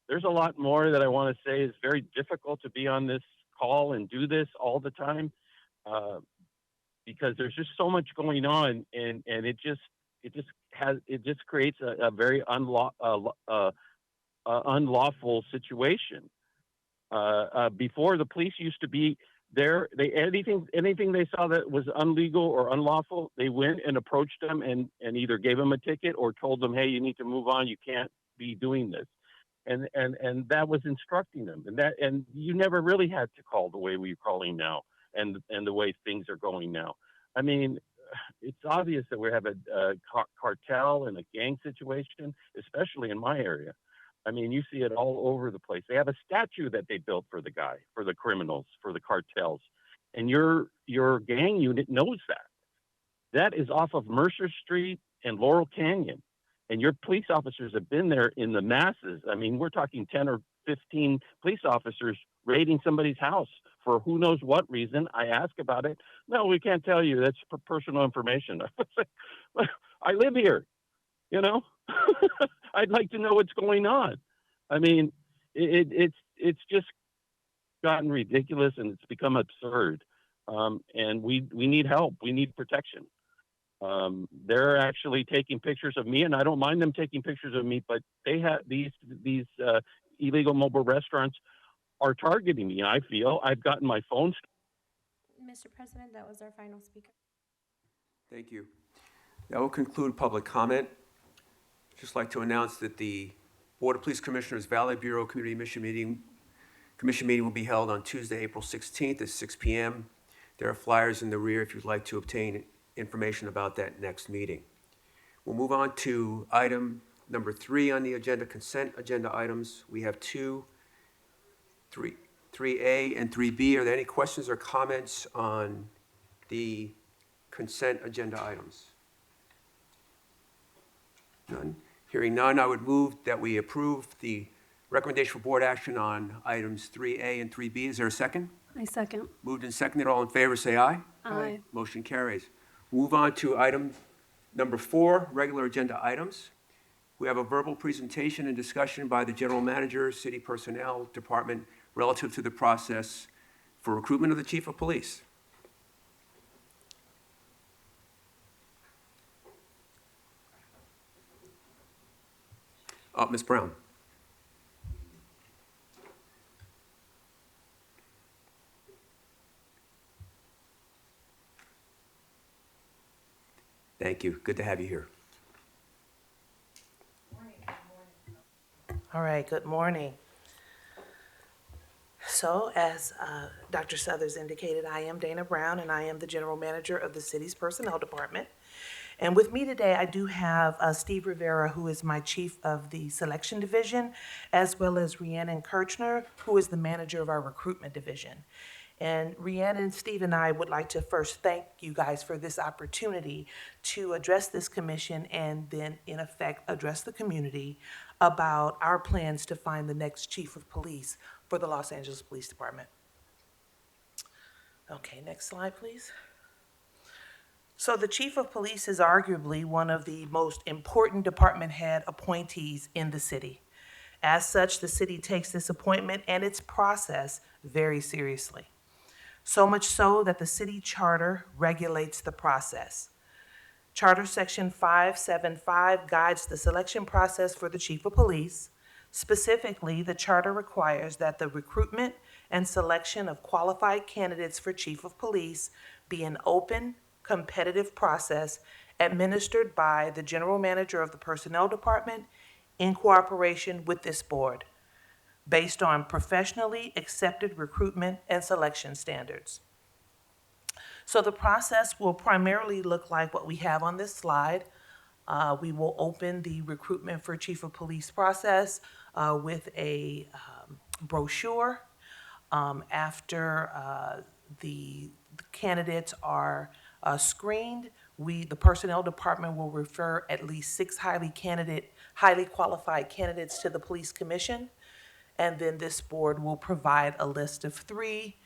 there's a lot more that I want to say. It's very difficult to be on this call and do this all the time. Because there's just so much going on, and it just creates a very unlawful situation. Before, the police used to be there. Anything they saw that was illegal or unlawful, they went and approached them and either gave them a ticket or told them, hey, you need to move on. You can't be doing this. And that was instructing them. And you never really had to call the way we're calling now. And the way things are going now. I mean, it's obvious that we have a cartel and a gang situation, especially in my area. I mean, you see it all over the place. They have a statue that they built for the guy, for the criminals, for the cartels. And your gang unit knows that. That is off of Mercer Street and Laurel Canyon. And your police officers have been there in the masses. I mean, we're talking 10 or 15 police officers raiding somebody's house for who knows what reason. I ask about it. No, we can't tell you. That's for personal information. I live here, you know. I'd like to know what's going on. I mean, it's just gotten ridiculous and it's become absurd. And we need help. We need protection. They're actually taking pictures of me, and I don't mind them taking pictures of me, but they have these illegal mobile restaurants are targeting me. I feel I've gotten my phone. Mr. President, that was our final speaker. Thank you. That will conclude public comment. Just like to announce that the Board of Police Commissioners Valley Bureau Commission meeting will be held on Tuesday, April 16th at 6 p.m. There are flyers in the rear if you'd like to obtain information about that next meeting. We'll move on to item number 3 on the agenda, consent agenda items. We have 2 3A and 3B. Are there any questions or comments on the consent agenda items? None. Hearing none, I would move that we approve the recommendation for board action on items 3A and 3B. Is there a second? I second. Moved and seconded. All in favor, say aye. Aye. Motion carries. Move on to item number 4, regular agenda items. We have a verbal presentation and discussion by the general manager, city personnel department, relative to the process for recruitment of the chief of police. Ms. Brown. Thank you. Good to have you here. All right, good morning. So as Dr. Southers indicated, I am Dana Brown, and I am the General Manager of the city's Personnel Department. And with me today, I do have Steve Rivera, who is my Chief of the Selection Division, as well as Rhiannon Kirchner, who is the Manager of our Recruitment Division. And Rhiannon, Steve, and I would like to first thank you guys for this opportunity to address this commission and then, in effect, address the community about our plans to find the next chief of police for the Los Angeles Police Department. Okay, next slide, please. So the chief of police is arguably one of the most important department head appointees in the city. As such, the city takes this appointment and its process very seriously. So much so that the city charter regulates the process. Charter Section 575 guides the selection process for the chief of police. Specifically, the charter requires that the recruitment and selection of qualified candidates for chief of police be an open, competitive process administered by the general manager of the personnel department in cooperation with this board, based on professionally accepted recruitment and selection standards. So the process will primarily look like what we have on this slide. We will open the recruitment for chief of police process with a brochure. After the candidates are screened, the personnel department will refer at least 6 highly qualified candidates to the police commission. And then this board will provide a list of 3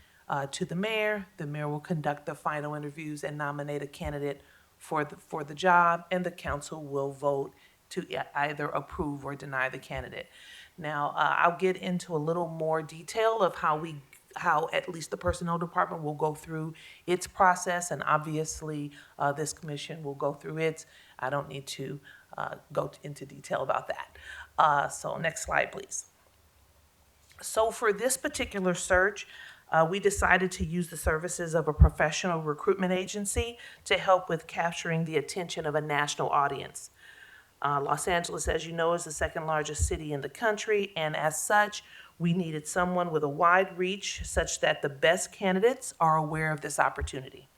to the mayor. The mayor will conduct the final interviews and nominate a candidate for the job, and the council will vote to either approve or deny the candidate. Now, I'll get into a little more detail of how at least the personnel department will go through its process, and obviously this commission will go through its. I don't need to go into detail about that. So next slide, please. So for this particular search, we decided to use the services of a professional recruitment agency to help with capturing the attention of a national audience. Los Angeles, as you know, is the 2nd largest city in the country, and as such, we needed someone with a wide reach such that the best candidates are aware of this opportunity.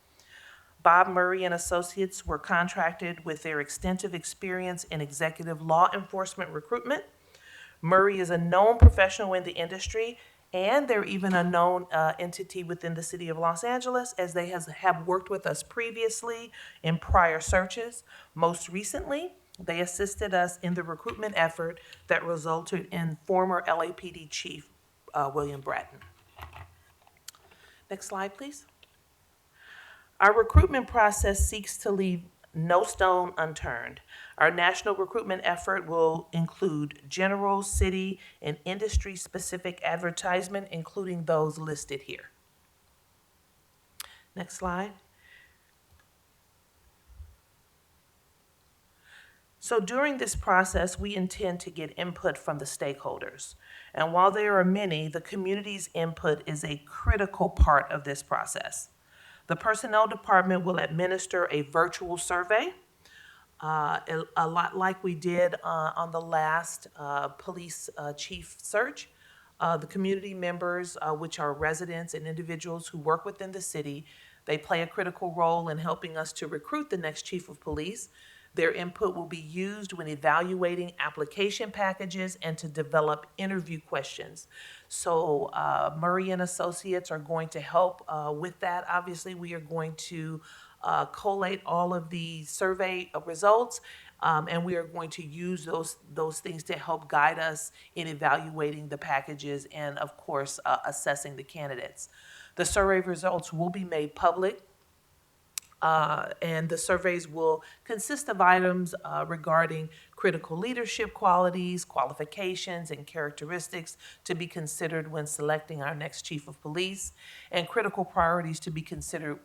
Bob Murray and Associates were contracted with their extensive experience in executive law enforcement recruitment. Murray is a known professional in the industry, and they're even a known entity within the city of Los Angeles, as they have worked with us previously in prior searches. Most recently, they assisted us in the recruitment effort that resulted in former LAPD Chief William Bratton. Next slide, please. Our recruitment process seeks to leave no stone unturned. Our national recruitment effort will include general, city, and industry-specific advertisement, including those listed here. Next slide. So during this process, we intend to get input from the stakeholders. And while there are many, the community's input is a critical part of this process. The personnel department will administer a virtual survey, a lot like we did on the last police chief search. The community members, which are residents and individuals who work within the city, they play a critical role in helping us to recruit the next chief of police. Their input will be used when evaluating application packages and to develop interview questions. So Murray and Associates are going to help with that. Obviously, we are going to collate all of the survey results, and we are going to use those things to help guide us in evaluating the packages and, of course, assessing the candidates. The survey results will be made public. And the surveys will consist of items regarding critical leadership qualities, qualifications, and characteristics to be considered when selecting our next chief of police, and critical priorities to be considered,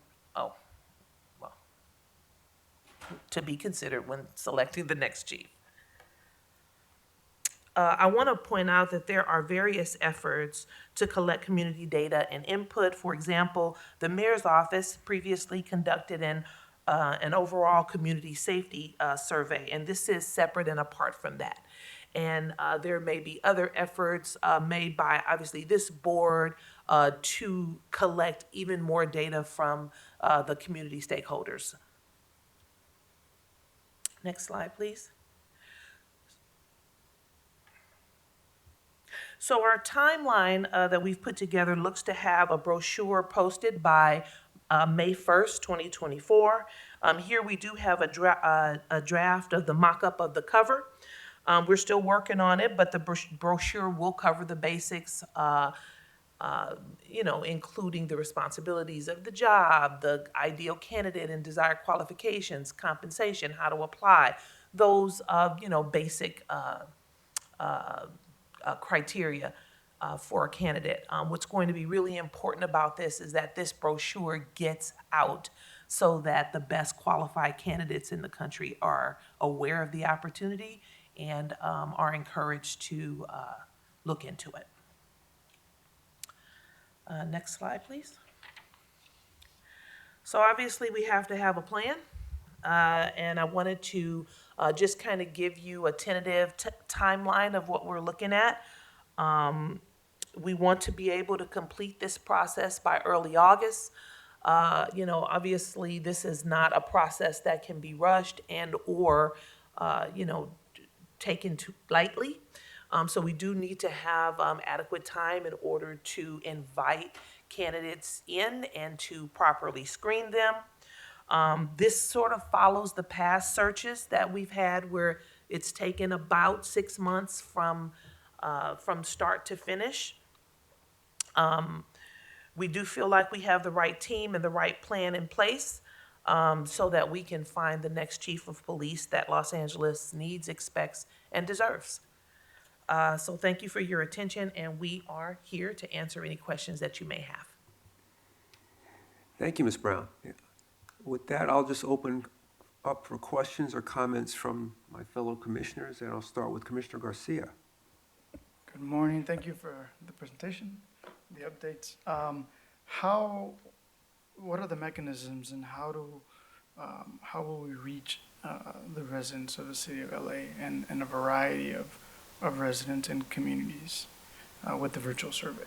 to be considered when selecting the next chief. I want to point out that there are various efforts to collect community data and input. For example, the mayor's office previously conducted an overall community safety survey, and this is separate and apart from that. And there may be other efforts made by, obviously, this board to collect even more data from the community stakeholders. Next slide, please. So our timeline that we've put together looks to have a brochure posted by May 1st, 2024. Here we do have a draft of the mock-up of the cover. We're still working on it, but the brochure will cover the basics, including the responsibilities of the job, the ideal candidate and desired qualifications, compensation, how to apply, those, basic criteria for a candidate. What's going to be really important about this is that this brochure gets out so that the best qualified candidates in the country are aware of the opportunity and are encouraged to look into it. Next slide, please. So obviously we have to have a plan. And I wanted to just kind of give you a tentative timeline of what we're looking at. We want to be able to complete this process by early August. Obviously, this is not a process that can be rushed and or, taken too lightly. So we do need to have adequate time in order to invite candidates in and to properly screen them. This sort of follows the past searches that we've had where it's taken about 6 months from start to finish. We do feel like we have the right team and the right plan in place so that we can find the next chief of police that Los Angeles needs, expects, and deserves. So thank you for your attention, and we are here to answer any questions that you may have. Thank you, Ms. Brown. With that, I'll just open up for questions or comments from my fellow commissioners, and I'll start with Commissioner Garcia. Good morning. Thank you for the presentation, the updates. What are the mechanisms and how will we reach the residents of the city of LA and a variety of residents and communities with the virtual survey?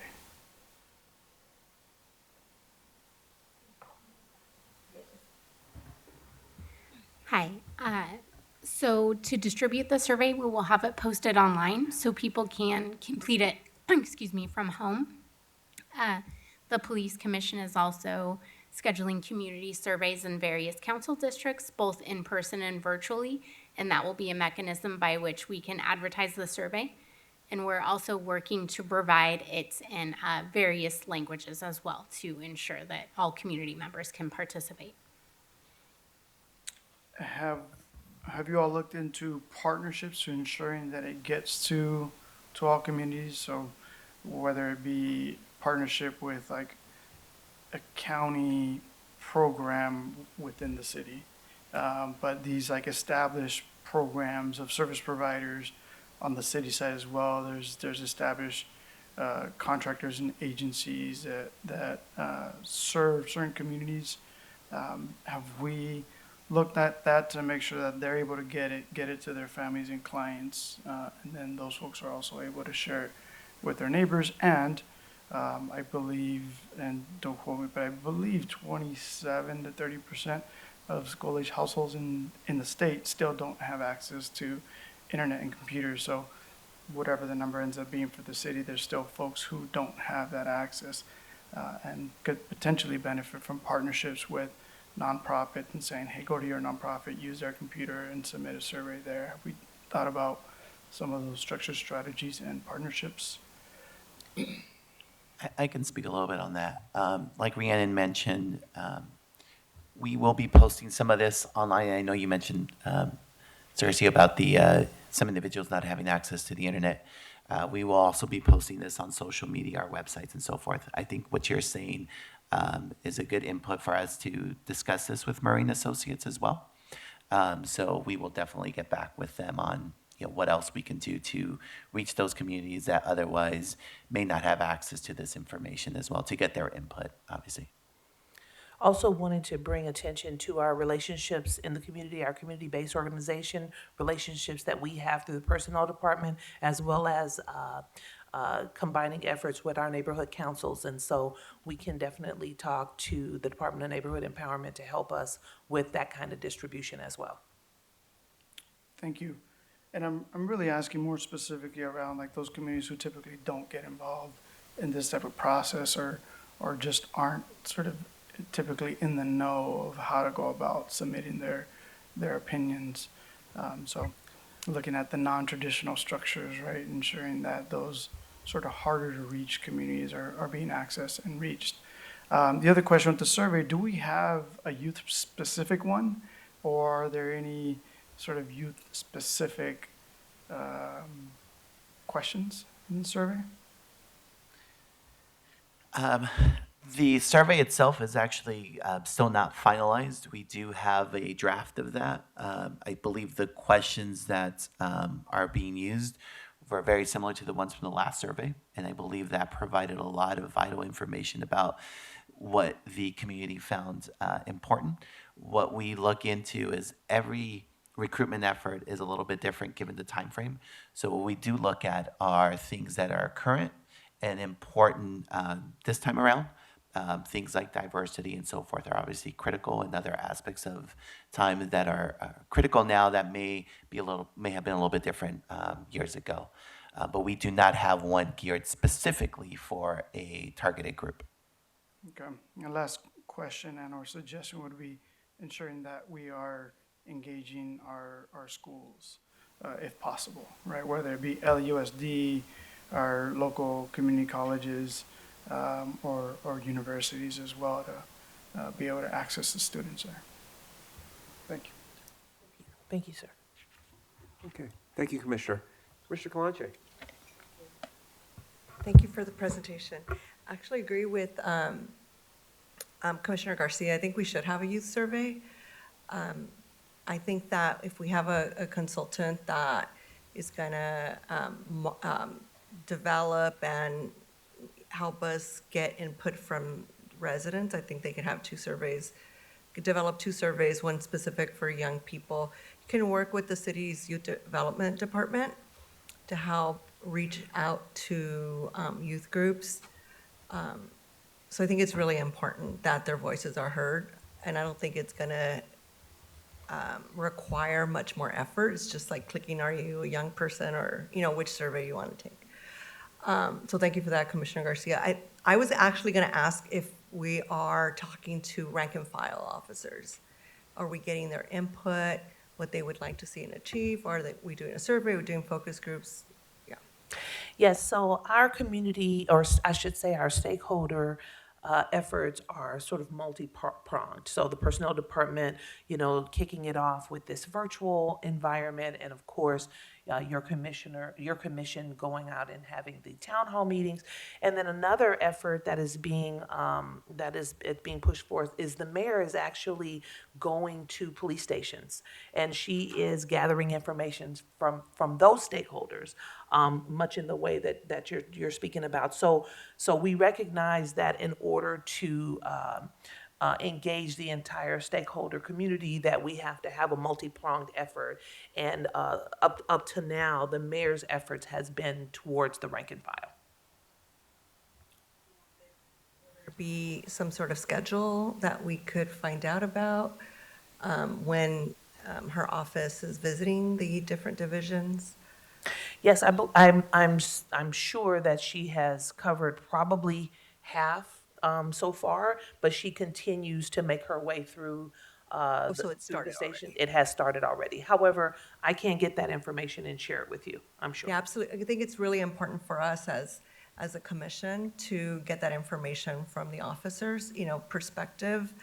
Hi. So to distribute the survey, we will have it posted online so people can complete it, from home. The Police Commission is also scheduling community surveys in various council districts, both in person and virtually, and that will be a mechanism by which we can advertise the survey. And we're also working to provide it in various languages as well to ensure that all community members can participate. Have you all looked into partnerships to ensuring that it gets to all communities? So whether it be partnership with like a county program within the city, but these like established programs of service providers on the city side as well. There's established contractors and agencies that serve certain communities. Have we looked at that to make sure that they're able to get it to their families and clients, and then those folks are also able to share it with their neighbors? And I believe, and don't quote me, but I believe 27 to 30% of school-age households in the state still don't have access to internet and computers. So whatever the number ends up being for the city, there's still folks who don't have that access and could potentially benefit from partnerships with nonprofits and saying, hey, go to your nonprofit, use their computer and submit a survey there. Have we thought about some of those structured strategies and partnerships? I can speak a little bit on that. Like Rhiannon mentioned, we will be posting some of this online. I know you mentioned, Cersei, about the some individuals not having access to the internet. We will also be posting this on social media, our websites, and so forth. I think what you're saying is a good input for us to discuss this with Murray and Associates as well. So we will definitely get back with them on what else we can do to reach those communities that otherwise may not have access to this information as well, to get their input, obviously. Also wanted to bring attention to our relationships in the community, our community-based organization, relationships that we have through the personnel department, as well as combining efforts with our neighborhood councils. And so we can definitely talk to the Department of Neighborhood Empowerment to help us with that kind of distribution as well. Thank you. And I'm really asking more specifically around like those communities who typically don't get involved in this type of process or just aren't sort of typically in the know of how to go about submitting their opinions. So looking at the non-traditional structures, right, ensuring that those sort of harder to reach communities are being accessed and reached. The other question with the survey, do we have a youth specific one, or are there any sort of youth specific questions in the survey? The survey itself is actually still not finalized. We do have a draft of that. I believe the questions that are being used were very similar to the ones from the last survey, and I believe that provided a lot of vital information about what the community found important. What we look into is every recruitment effort is a little bit different given the time frame. So what we do look at are things that are current and important this time around. Things like diversity and so forth are obviously critical, and other aspects of time that are critical now that may have been a little bit different years ago. But we do not have one geared specifically for a targeted group. Okay. And last question and or suggestion would be ensuring that we are engaging our schools if possible, right? Whether it be LUSD, our local community colleges, or universities as well to be able to access the students there. Thank you. Thank you, sir. Okay, thank you, Commissioner. Mr. Calanche. Thank you for the presentation. I actually agree with Commissioner Garcia. I think we should have a youth survey. I think that if we have a consultant that is going to develop and help us get input from residents, I think they can have develop two surveys, one specific for young people. You can work with the city's youth development department to help reach out to youth groups. So I think it's really important that their voices are heard, and I don't think it's going to require much more effort. It's just like clicking, are you a young person, or which survey you want to take. So thank you for that, Commissioner Garcia. I was actually going to ask if we are talking to rank and file officers. Are we getting their input, what they would like to see in a chief? Are we doing a survey? We're doing focus groups? Yeah. Yes, so our community, or I should say our stakeholder efforts are sort of multi-pronged. So the personnel department, kicking it off with this virtual environment, and of course, your commission going out and having the town hall meetings. And then another effort that is being pushed forth is the mayor is actually going to police stations, and she is gathering information from those stakeholders, much in the way that you're speaking about. So we recognize that in order to engage the entire stakeholder community, that we have to have a multi-pronged effort. And up to now, the mayor's efforts has been towards the rank and file. Be some sort of schedule that we could find out about when her office is visiting the different divisions? Yes, I'm sure that she has covered probably half so far, but she continues to make her way through Oh, so it through the started station. already. It has started already. However, I can get that information and share it with you, I'm sure. Yeah, absolutely. I think it's really important for us as a commission to get that information from the officers, perspective,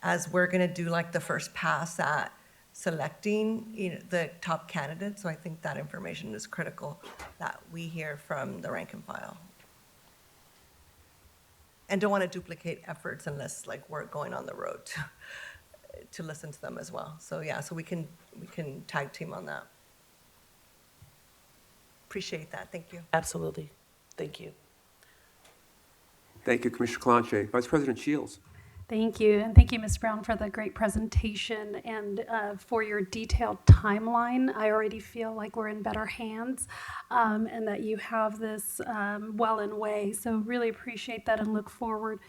as we're going to do like the first pass at selecting, the top candidates. So I think that information is critical that we hear from the rank and file. And don't want to duplicate efforts unless like we're going on the road to listen to them as well. So yeah, so we can tag team on that. Appreciate that. Thank you. Absolutely. Thank you. Thank you, Commissioner Calanche. Vice President Shields. Thank you, and thank you, Ms. Brown, for the great presentation and for your detailed timeline. I already feel like we're in better hands and that you have this well in way. So really appreciate that and look forward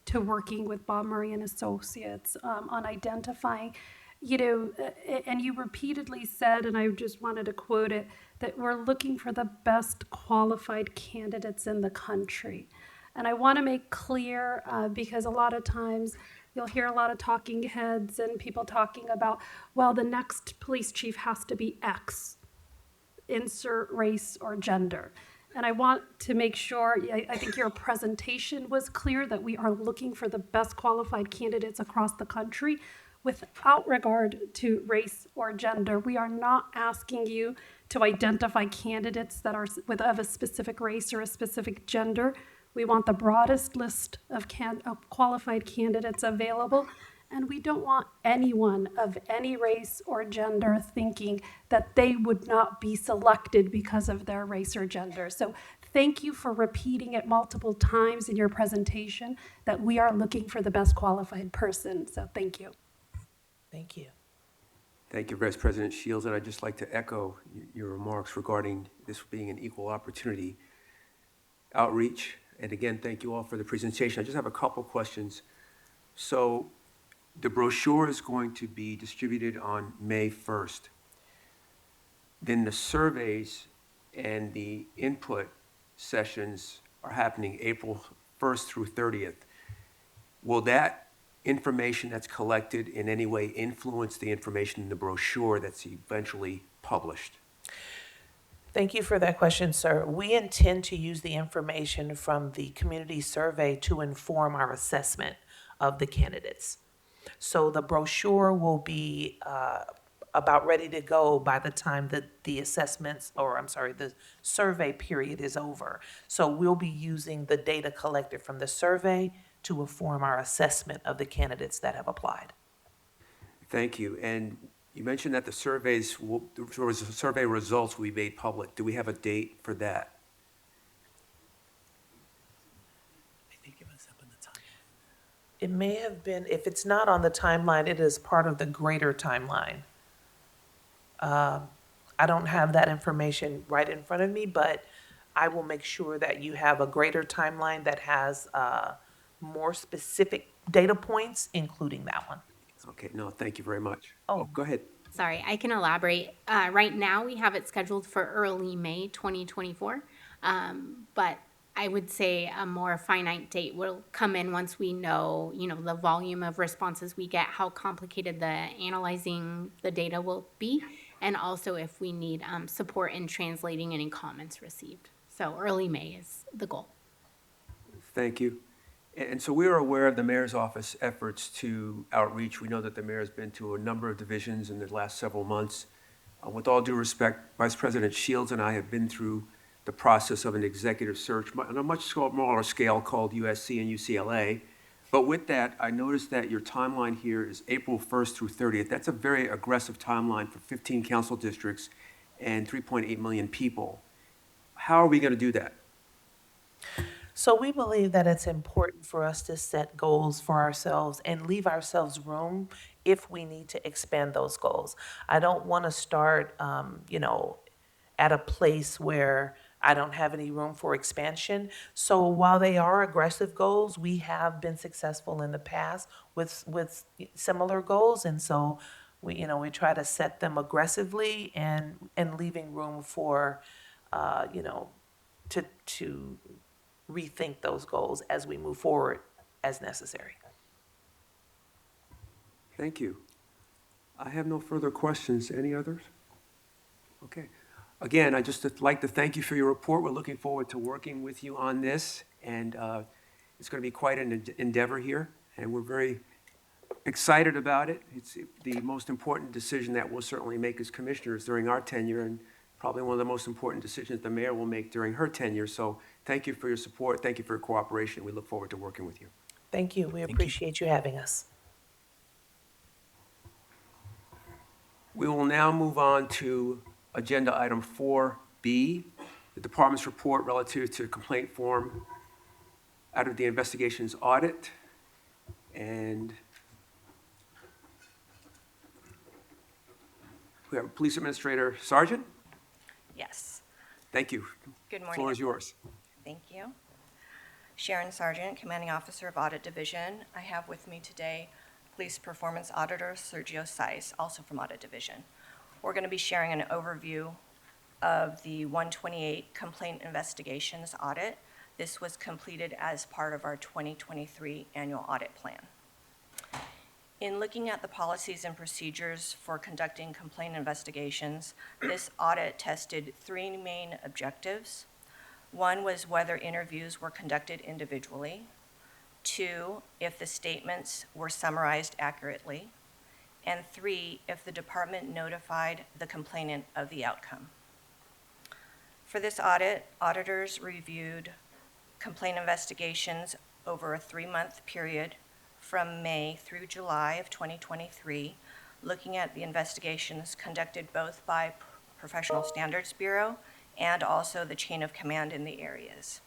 to working with Bob Murray and Associates on identifying, and you repeatedly said, and I just wanted to quote it, that we're looking for the best qualified candidates in the country. And I want to make clear, because a lot of times you'll hear a lot of talking heads and people talking about, well, the next police chief has to be X, insert race or gender. And I want to make sure, I think your presentation was clear that we are looking for the best qualified candidates across the country without regard to race or gender. We are not asking you to identify candidates that are of a specific race or a specific gender. We want the broadest list of qualified candidates available, and we don't want anyone of any race or gender thinking that they would not be selected because of their race or gender. So thank you for repeating it multiple times in your presentation that we are looking for the best qualified person. So thank you. Thank you. Thank you, Vice President Shields, and I'd just like to echo your remarks regarding this being an equal opportunity outreach. And again, thank you all for the presentation. I just have a couple questions. So the brochure is going to be distributed on May 1st. Then the surveys and the input sessions are happening April 1st through 30th. Will that information that's collected in any way influence the information in the brochure that's eventually published? Thank you for that question, sir. We intend to use the information from the community survey to inform our assessment of the candidates. So the brochure will be about ready to go by the time that the assessments, or I'm sorry, the survey period is over. So we'll be using the data collected from the survey to inform our assessment of the candidates that have applied. Thank you. And you mentioned that the survey results will be made public. Do we have a date for that? It may have been, if it's not on the timeline, it is part of the greater timeline. I don't have that information right in front of me, but I will make sure that you have a greater timeline that has more specific data points, including that one. Okay, no, thank you very much. Oh. Go ahead. Sorry, I can elaborate. Right now, we have it scheduled for early May 2024. But I would say a more finite date will come in once we know, the volume of responses we get, how complicated the analyzing the data will be, and also if we need support in translating any comments received. So early May is the goal. Thank you. And so we are aware of the mayor's office efforts to outreach. We know that the mayor has been to a number of divisions in the last several months. With all due respect, Vice President Shields and I have been through the process of an executive search on a much smaller scale called USC and UCLA. But with that, I noticed that your timeline here is April 1st through 30th. That's a very aggressive timeline for 15 council districts and 3.8 million people. How are we going to do that? So we believe that it's important for us to set goals for ourselves and leave ourselves room if we need to expand those goals. I don't want to start, at a place where I don't have any room for expansion. So while they are aggressive goals, we have been successful in the past with similar goals. And so we try to set them aggressively and leaving room for, to rethink those goals as we move forward as necessary. Thank you. I have no further questions. Any others? Okay. Again, I just like to thank you for your report. We're looking forward to working with you on this, and it's going to be quite an endeavor here, and we're very excited about it. It's the most important decision that we'll certainly make as commissioners during our tenure, and probably one of the most important decisions the mayor will make during her tenure. So thank you for your support. Thank you for your cooperation. We look forward to working with you. Thank you. We appreciate you having us. We will now move on to agenda item 4B, the department's report relative to complaint form out of the investigations audit. And we have Police Administrator Sargent. Yes. Thank you. Good morning. Floor is yours. Thank you. Sharon Sargent, Commanding Officer of Audit Division. I have with me today Police Performance Auditor Sergio Saiz, also from Audit Division. We're going to be sharing an overview of the 128 Complaint Investigations Audit. This was completed as part of our 2023 Annual Audit Plan. In looking at the policies and procedures for conducting complaint investigations, this audit tested 3 main objectives. One was whether interviews were conducted individually. 2, if the statements were summarized accurately. And 3, if the department notified the complainant of the outcome. For this audit, auditors reviewed complaint investigations over a 3-month period from May through July of 2023, looking at the investigations conducted both by Professional Standards Bureau and also the chain of command in the areas.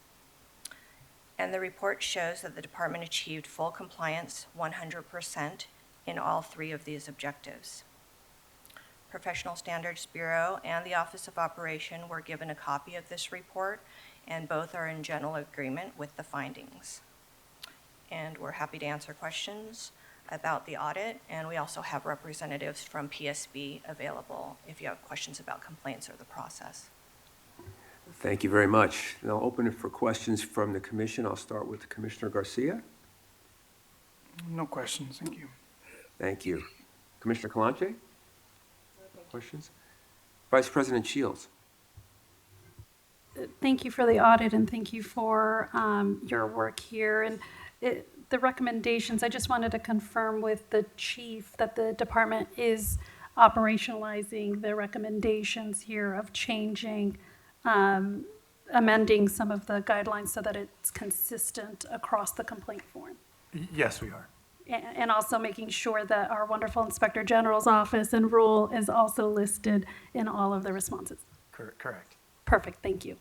And the report shows that the department achieved full compliance 100% in all 3 of these objectives. Professional Standards Bureau and the Office of Operation were given a copy of this report, and both are in general agreement with the findings. And we're happy to answer questions about the audit, and we also have representatives from PSB available if you have questions about complaints or the process. Thank you very much. And I'll open it for questions from the commission. I'll start with Commissioner Garcia. No questions, thank you. Thank you. Commissioner Calanche? Questions? Vice President Shields? Thank you for the audit and thank you for your work here. And the recommendations, I just wanted to confirm with the chief that the department is operationalizing the recommendations here of changing, amending some of the guidelines so that it's consistent across the complaint form. Yes, we are. And also making sure that our wonderful Inspector General's office and role is also listed in all of the responses. Correct. Perfect, thank you.